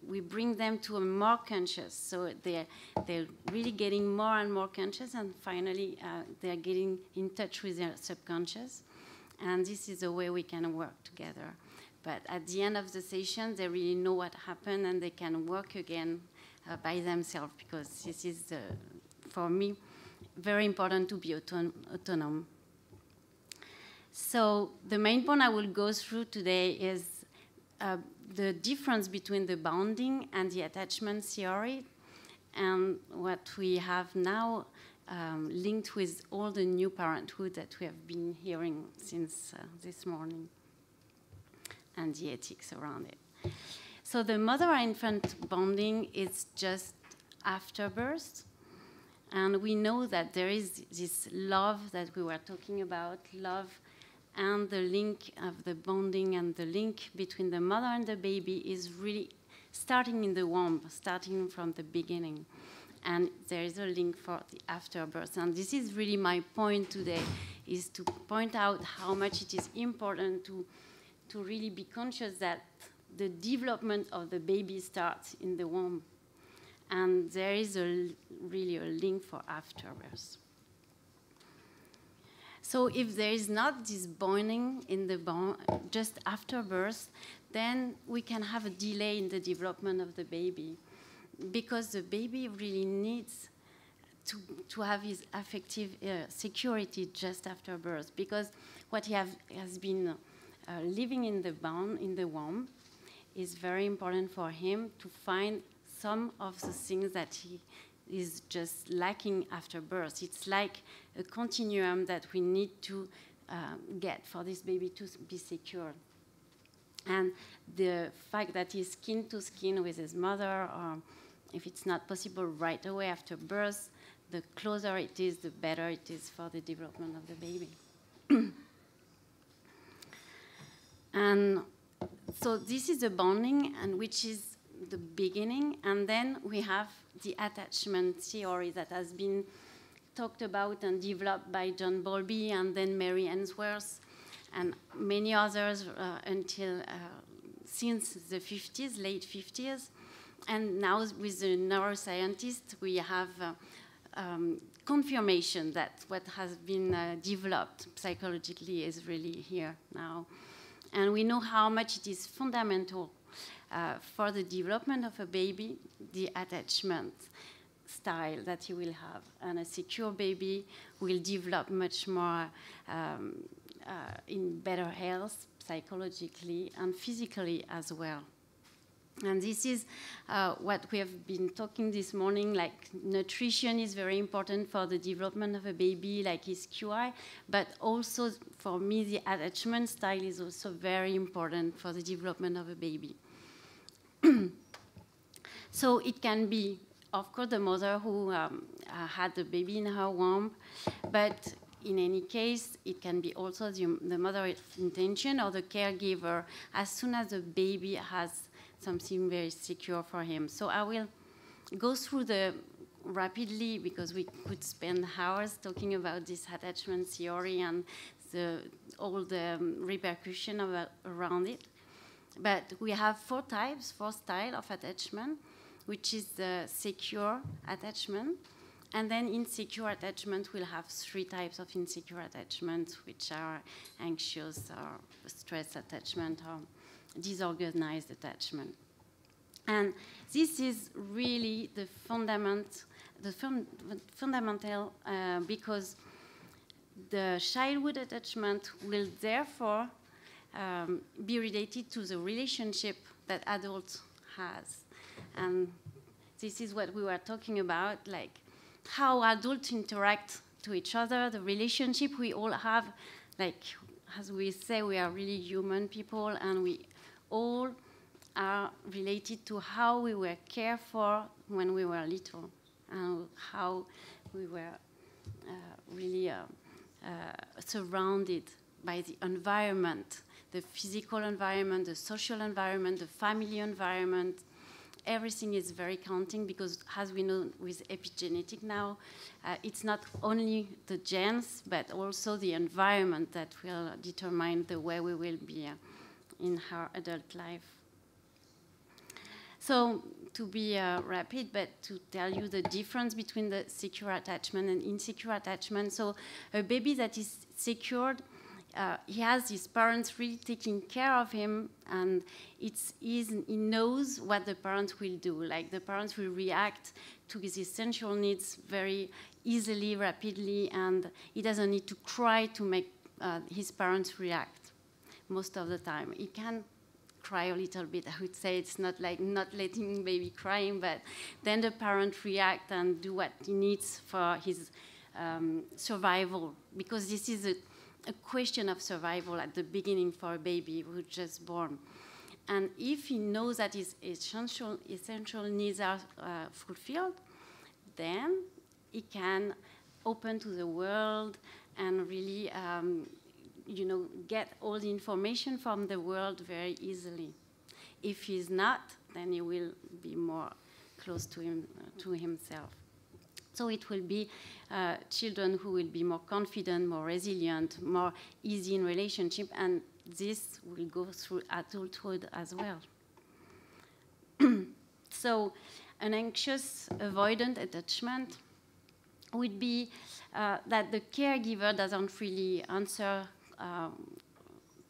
we bring them to a more conscious. So they're really getting more and more conscious, and finally they're getting in touch with their subconscious. And this is the way we can work together. But at the end of the session, they really know what happened, and they can work again by themselves, because this is, for me, very important to be autonomous. So the main point I will go through today is the difference between the bonding and the attachment theory, and what we have now linked with all the new parenthood that we have been hearing since this morning, and the ethics around it. So the mother-infant bonding is just after birth. And we know that there is this love that we were talking about, love and the link of the bonding and the link between the mother and the baby is really starting in the womb, starting from the beginning. And there is a link for the afterbirth. And this is really my point today, is to point out how much it is important to really be conscious that the development of the baby starts in the womb. And there is really a link for afterbirth. So if there is not this bonding in the just after birth, then we can have a delay in the development of the baby, because the baby really needs to have his affective security just after birth, because what he has been living in the womb is very important for him to find some of the things that he is just lacking after birth. It's like a continuum that we need to get for this baby to be secure. And the fact that he's skin to skin with his mother, or if it's not possible right away after birth, the closer it is, the better it is for the development of the baby. And so this is the bonding, and which is the beginning, and then we have the attachment theory that has been talked about and developed by John Bowlby and then Mary Ainsworth and many others until since the 50s, late 50s. And now with the neuroscientists, we have confirmation that what has been developed psychologically is really here now. And we know how much it is fundamental for the development of a baby, the attachment style that he will have. And a secure baby will develop much more in better health, psychologically and physically as well. And this is what we have been talking this morning, like nutrition is very important for the development of a baby, like his QI, but also for me, the attachment style is also very important for the development of a baby. So it can be, of course, the mother who had the baby in her womb, but in any case, it can be also the mother's intention or the caregiver as soon as the baby has something very secure for him. So I will go through rapidly, because we could spend hours talking about this attachment theory and all the repercussion around it. But we have four styles of attachment, which is the secure attachment. And then insecure attachment, we'll have three types of insecure attachment, which are anxious or stress attachment or disorganized attachment. And this is really the fundamental because the childhood attachment will therefore be related to the relationship that adults has. And this is what we were talking about, like how adults interact to each other, the relationship we all have. Like, as we say, we are really human people, and we all are related to how we were cared for when we were little, and how we were really surrounded by the environment, the physical environment, the social environment, the family environment. Everything is very counting because, as we know with epigenetic now, it's not only the genes, but also the environment that will determine the way we will be in our adult life. So, to be rapid, but to tell you the difference between the secure attachment and insecure attachment. So, a baby that is secured, he has his parents really taking care of him, and he knows what the parents will do. Like, the parents will react to his essential needs very easily, rapidly, and he doesn't need to cry to make his parents react most of the time. He can cry a little bit. I would say it's not like not letting baby crying, but then the parent react and do what he needs for his survival, because this is a question of survival at the beginning for a baby who's just born. And if he knows that his essential needs are fulfilled, then he can open to the world and really get all the information from the world very easily. If he's not, then he will be more close to himself. So it will be children who will be more confident, more resilient, more easy in relationship, and this will go through adulthood as well. So an anxious, avoidant attachment would be that the caregiver doesn't really answer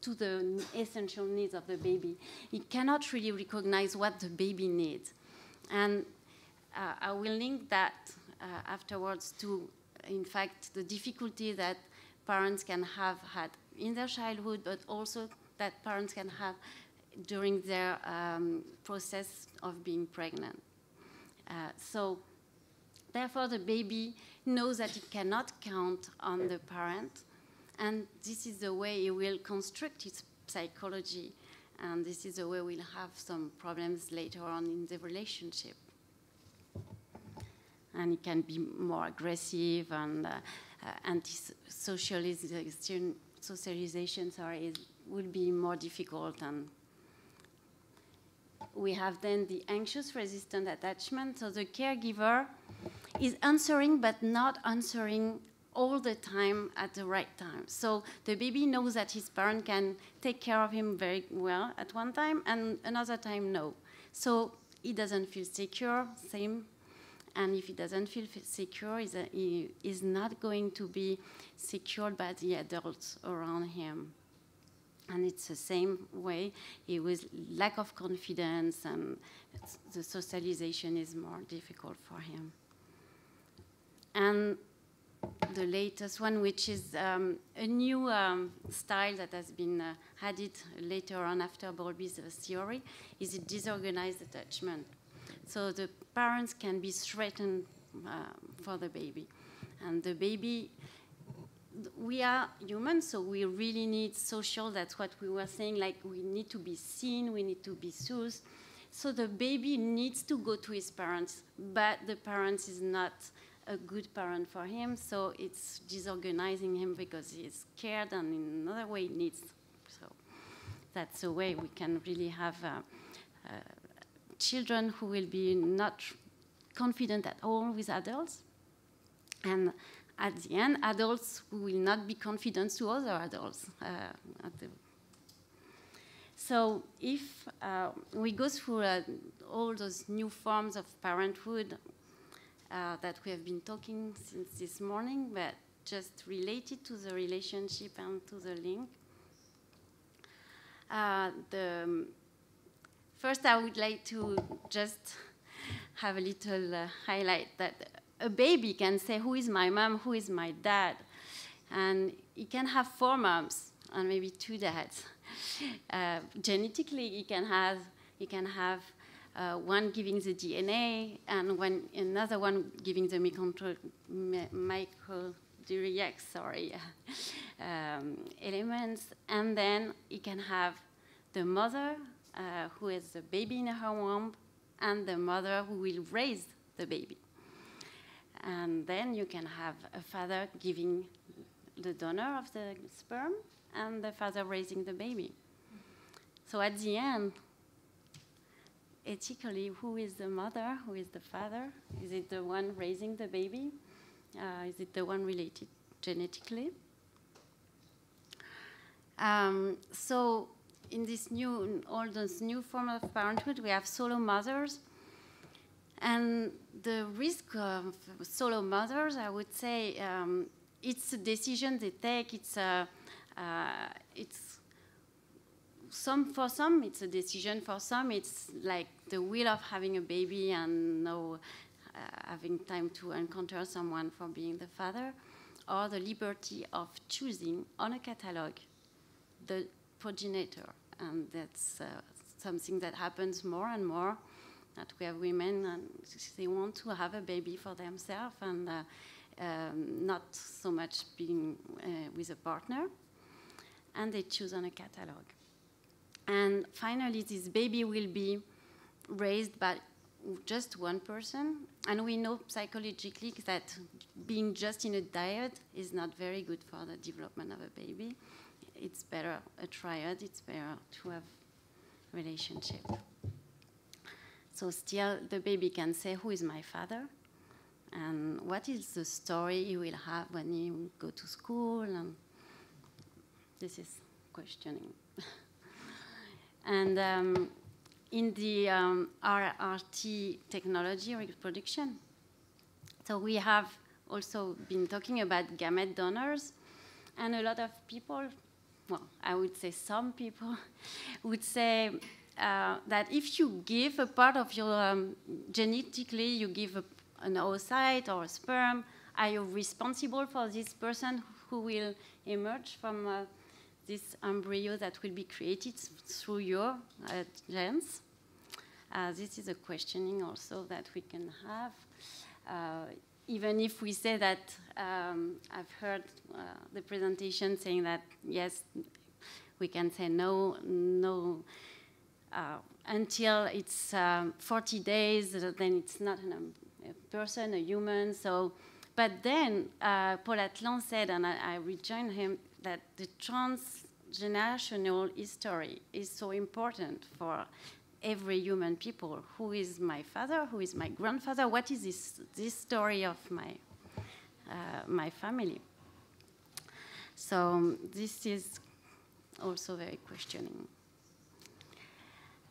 to the essential needs of the baby. He cannot really recognize what the baby needs. And I will link that afterwards to, in fact, the difficulty that parents can have had in their childhood, but also that parents can have during their process of being pregnant. So therefore, the baby knows that it cannot count on the parent, and this is the way he will construct his psychology, and this is the way we'll have some problems later on in the relationship. And it can be more aggressive, and anti-socialization will be more difficult. And we have then the anxious resistant attachment. So the caregiver is answering, but not answering all the time at the right time. So the baby knows that his parent can take care of him very well at one time, and another time, no. So he doesn't feel secure, same. And if he doesn't feel secure, he is not going to be secured by the adults around him. And it's the same way with lack of confidence, and the socialization is more difficult for him. And the latest one, which is a new style that has been added later on after Bowlby's theory, is a disorganized attachment. So the parents can be threatened for the baby. And the baby, we are humans, so we really need social. That's what we were saying, like we need to be seen, we need to be soothed. So the baby needs to go to his parents, but the parents is not a good parent for him, so it's disorganizing him because he's scared, and in another way he needs. So that's a way we can really have children who will be not confident at all with adults, and at the end, adults who will not be confident to other adults. So if we go through all those new forms of parenthood that we have been talking since this morning, but just related to the relationship and to the link. First, I would like to just have a little highlight that a baby can say, who is my mom, who is my dad? And he can have 4 moms and maybe 2 dads. Genetically, he can have one giving the DNA and another one giving the elements. And then he can have the mother who has the baby in her womb, and the mother who will raise the baby. And then you can have a father giving the donor of the sperm and the father raising the baby. So at the end, ethically, who is the mother? Who is the father? Is it the one raising the baby? Is it the one related genetically? So in all those new forms of parenthood, we have solo mothers. And the risk of solo mothers, I would say, it's a decision they take. For some, it's a decision. For some, it's like the will of having a baby and no having time to encounter someone for being the father, or the liberty of choosing on a catalog the progenitor. And that's something that happens more and more, that we have women and they want to have a baby for themselves and not so much being with a partner, and they choose on a catalog. And finally, this baby will be raised by just one person, and we know psychologically that being just in a diet is not very good for the development of a baby. It's better a triad, it's better to have a relationship. So still, the baby can say, who is my father? And what is the story he will have when he go to school? And this is questioning. And in the RRT technology, reproduction, so we have also been talking about gamete donors, and a lot of people, well, I would say some people, would say that if you give a part of your, genetically, you give an oocyte or a sperm, are you responsible for this person who will emerge from this embryo that will be created through your genes? This is a questioning also that we can have. Even if we say that, I've heard the presentation saying that, yes, we can say no, until it's 40 days, then it's not a person, a human. So, but then Paul Atlan said, and I rejoined him, that the transgenerational history is so important for every human people. Who is my father? Who is my grandfather? What is this story of my family? So this is also very questioning.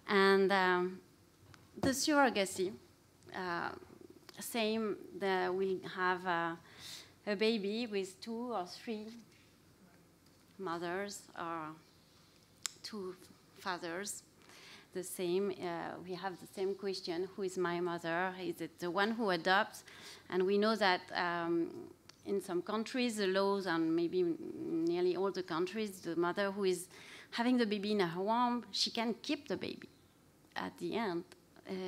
And the surrogacy, same, we have a baby with 2 or 3 mothers or 2 fathers. The same, we have the same question, who is my mother? Is it the one who adopts? And we know that in some countries, the laws, and maybe nearly all the countries, the mother who is having the baby in her womb, she can keep the baby at the end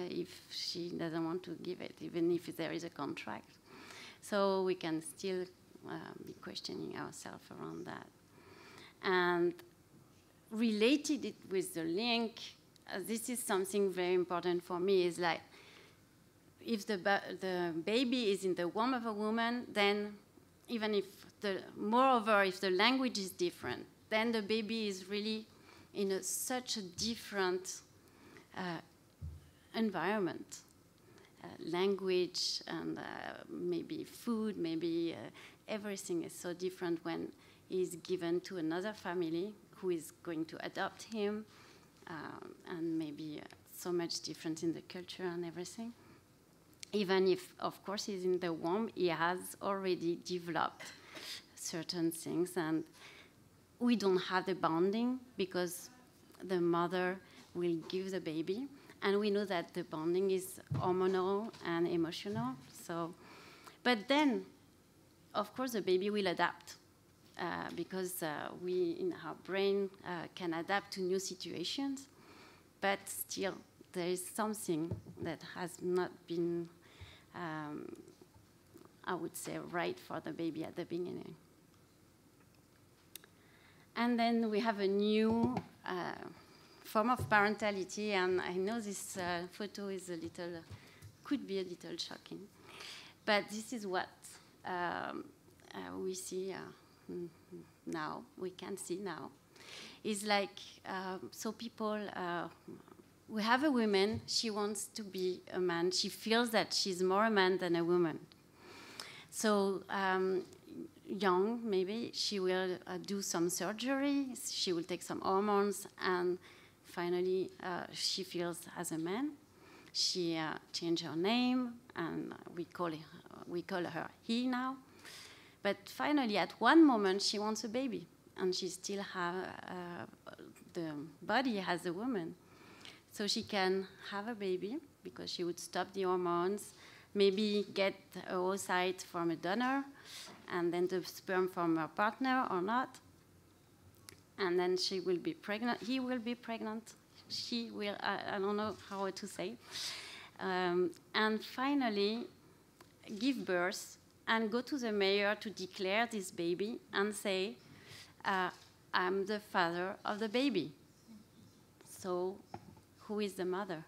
if she doesn't want to give it, even if there is a contract. So we can still be questioning ourselves around that. And related it with the link, this is something very important for me, is like, if the baby is in the womb of a woman, then even if moreover, if the language is different, then the baby is really in such a different environment. Language and maybe food, maybe everything is so different when he's given to another family who is going to adopt him, and maybe so much different in the culture and everything. Even if, of course, he's in the womb, he has already developed certain things, and we don't have the bonding because the mother will give the baby, and we know that the bonding is hormonal and emotional. So, but then, of course, the baby will adapt because we, in our brain, can adapt to new situations, but still, there is something that has not been, I would say, right for the baby at the beginning. And then we have a new form of parentality, and I know this photo is could be a little shocking, but this is what we see now, we can see now, is like, so people, we have a woman, she wants to be a man, she feels that she's more a man than a woman. So young, maybe, she will do some surgery, she will take some hormones, and finally she feels as a man. She changed her name, and we call her he now. But finally, at one moment, she wants a baby, and she still has the body as a woman. So she can have a baby, because she would stop the hormones, maybe get a oocyte from a donor, and then the sperm from her partner or not. And then she will be pregnant, he will be pregnant, she will, I don't know how to say. And finally, give birth and go to the mayor to declare this baby and say, I'm the father of the baby. So who is the mother?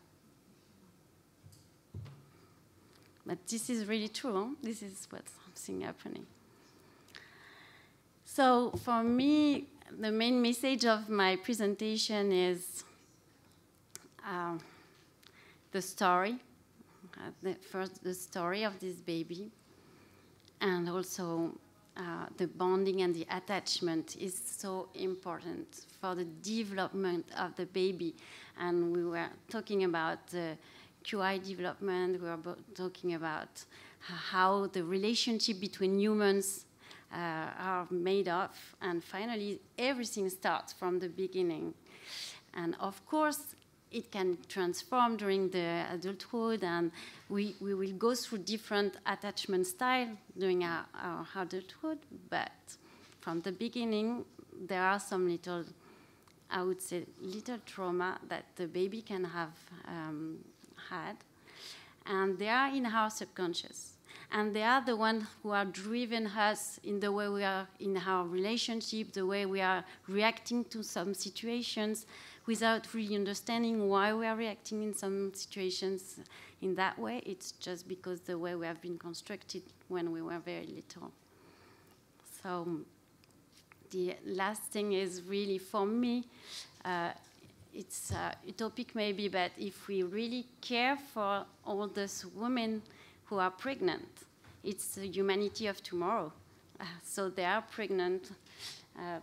But this is really true. Huh? This is what's something happening. So for me, the main message of my presentation is the story, the story of this baby, and also the bonding and the attachment is so important for the development of the baby. And we were talking about the QI development, we were talking about how the relationship between humans are made of, and finally everything starts from the beginning. And of course, it can transform during the adulthood, and we will go through different attachment styles during our adulthood, but from the beginning, there are some little, I would say, little trauma that the baby can have had, and they are in our subconscious. And they are the ones who are driving us in the way we are in our relationship, the way we are reacting to some situations without really understanding why we are reacting in some situations in that way. It's just because the way we have been constructed when we were very little. So the last thing is really, for me, it's utopic maybe, but if we really care for all those women who are pregnant, it's the humanity of tomorrow. So they are pregnant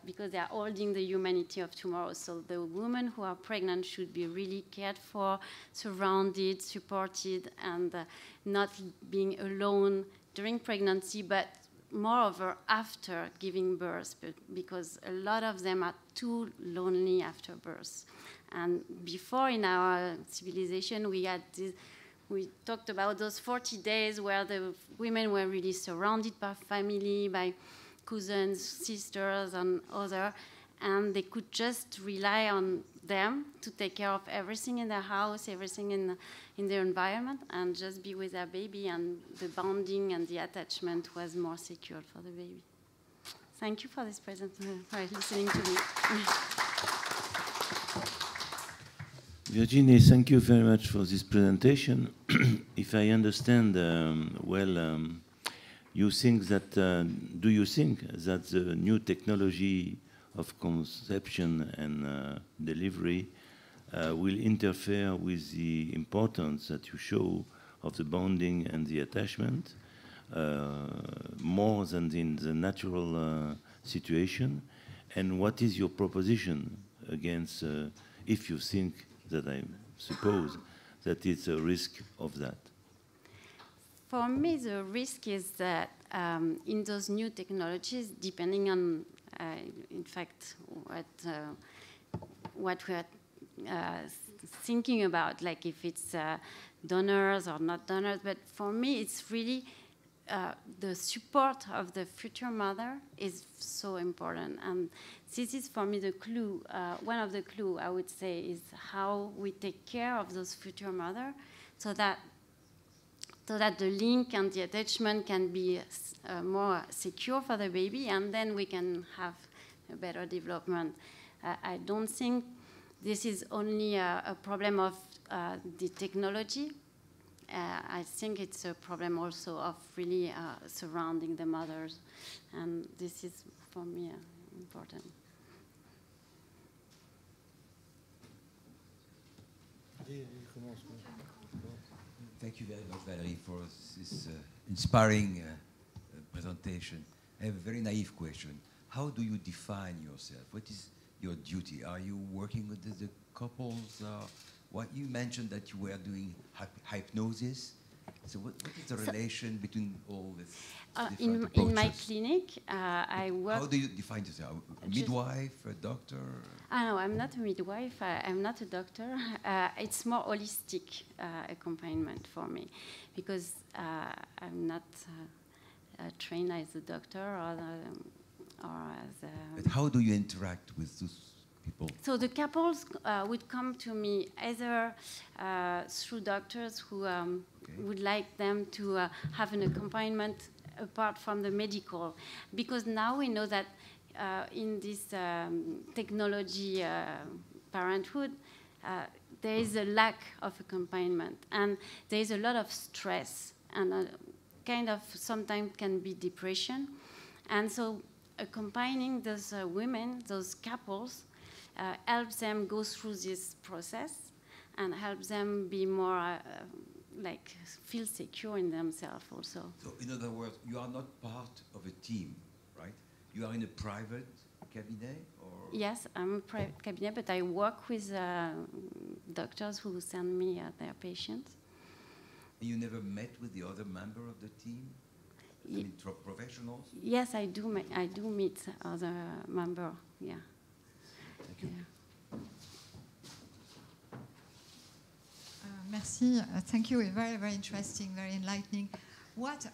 because they are holding the humanity of tomorrow. So the women who are pregnant should be really cared for, surrounded, supported, and not being alone during pregnancy, but moreover after giving birth, because a lot of them are too lonely after birth. And before in our civilization, we talked about those 40 days where the women were really surrounded by family, by cousins, sisters, and others, and they could just rely on them to take care of everything in their house, everything in their environment, and just be with their baby, and the bonding and the attachment was more secure for the baby. Thank you for this presentation, for listening to me. Virginie, thank you very much for this presentation. If I understand well, you think that, do you think that the new technology of conception and delivery will interfere with the importance that you show of the bonding and the attachment more than in the natural situation? And what is your proposition against, if you think that I suppose that it's a risk of that? For me, the risk is that in those new technologies, depending on, in fact, what we are thinking about, like if it's donors or not donors, but for me, it's really the support of the future mother is so important. And this is, for me, the clue. One of the clues, I would say, is how we take care of those future mothers so that the link and the attachment can be more secure for the baby, and then we can have a better development. I don't think this is only a problem of the technology. I think it's a problem also of really surrounding the mothers, and this is for me important. Thank you very much, Valerie, for this inspiring presentation. I have a very naive question. How do you define yourself? What is your duty? Are you working with the couples? What you mentioned that you were doing hypnosis. So what is the relation between all this? In my clinic, I work. How do you define yourself? A midwife, a doctor? No, I'm not a midwife. I'm not a doctor. It's more holistic accompaniment for me, because I'm not trained as a doctor or as a. But how do you interact with those people? So the couples would come to me either through doctors who would like them to have an accompaniment apart from the medical, because now we know that in this technology parenthood, there is a lack of accompaniment, and there is a lot of stress, and kind of sometimes can be depression, and so accompanying those women, those couples, helps them go through this process and helps them be more like feel secure in themselves also. So in other words, you are not part of a team, right? You are in a private cabinet, or? Yes, I'm a private cabinet, but I work with doctors who send me their patients. And you never met with the other member of the team? I mean, professionals? Yes, I do meet other member. Yeah. Thank you. Yeah. Merci. Thank you. Very, very interesting, very enlightening. What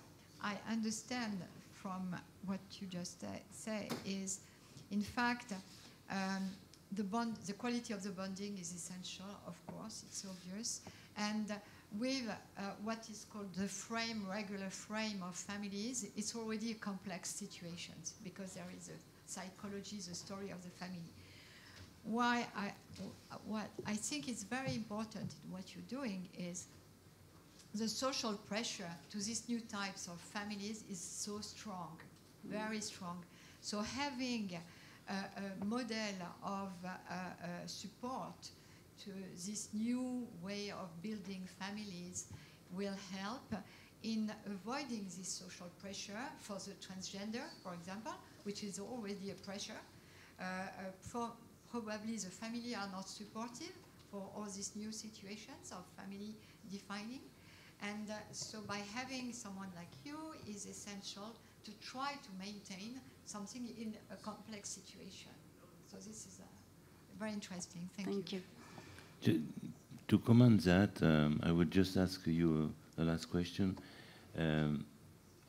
I understand from what you just say is, in fact, the quality of the bonding is essential, of course, it's obvious. And with what is called the regular frame of families, it's already a complex situation, because there is a psychology, the story of the family. What I think is very important in what you're doing is the social pressure to these new types of families is so strong, very strong. So having a model of support to this new way of building families will help in avoiding this social pressure for the transgender, for example, which is already a pressure. Probably the family are not supportive for all these new situations of family defining. And so by having someone like you is essential to try to maintain something in a complex situation. So this is very interesting. Thank you. To comment that, I would just ask you the last question.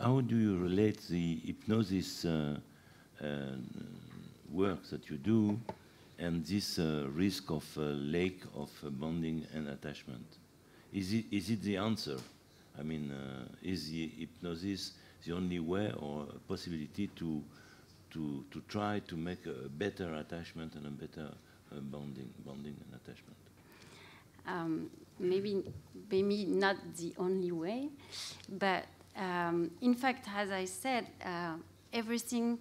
How do you relate the hypnosis work that you do and this risk of lack of bonding and attachment? Is it the answer? I mean, is the hypnosis the only way or a possibility to try to make a better attachment and a better bonding and attachment? Maybe not the only way, but in fact, as I said, everything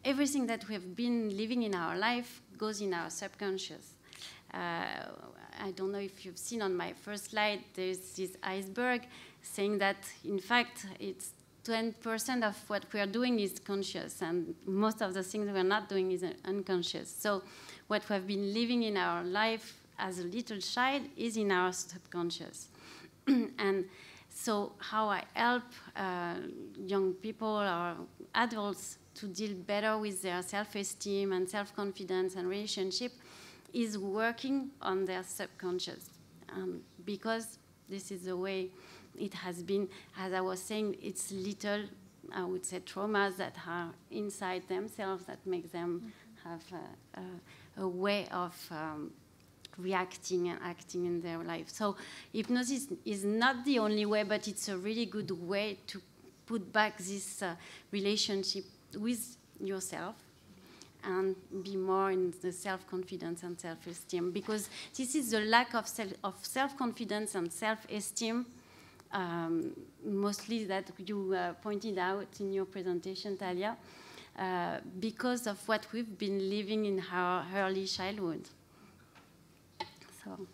that we have been living in our life goes in our subconscious. I don't know if you've seen on my first slide, there's this iceberg saying that, in fact, it's 20% of what we are doing is conscious, and most of the things we're not doing is unconscious. So what we have been living in our life as a little child is in our subconscious. And so how I help young people or adults to deal better with their self-esteem and self-confidence and relationship is working on their subconscious. Because this is the way it has been, as I was saying, it's little, I would say, traumas that are inside themselves that make them have a way of reacting and acting in their life. So hypnosis is not the only way, but it's a really good way to put back this relationship with yourself and be more in the self-confidence and self-esteem, because this is the lack of self-confidence and self-esteem mostly that you pointed out in your presentation, Talia, because of what we've been living in our early childhood. So.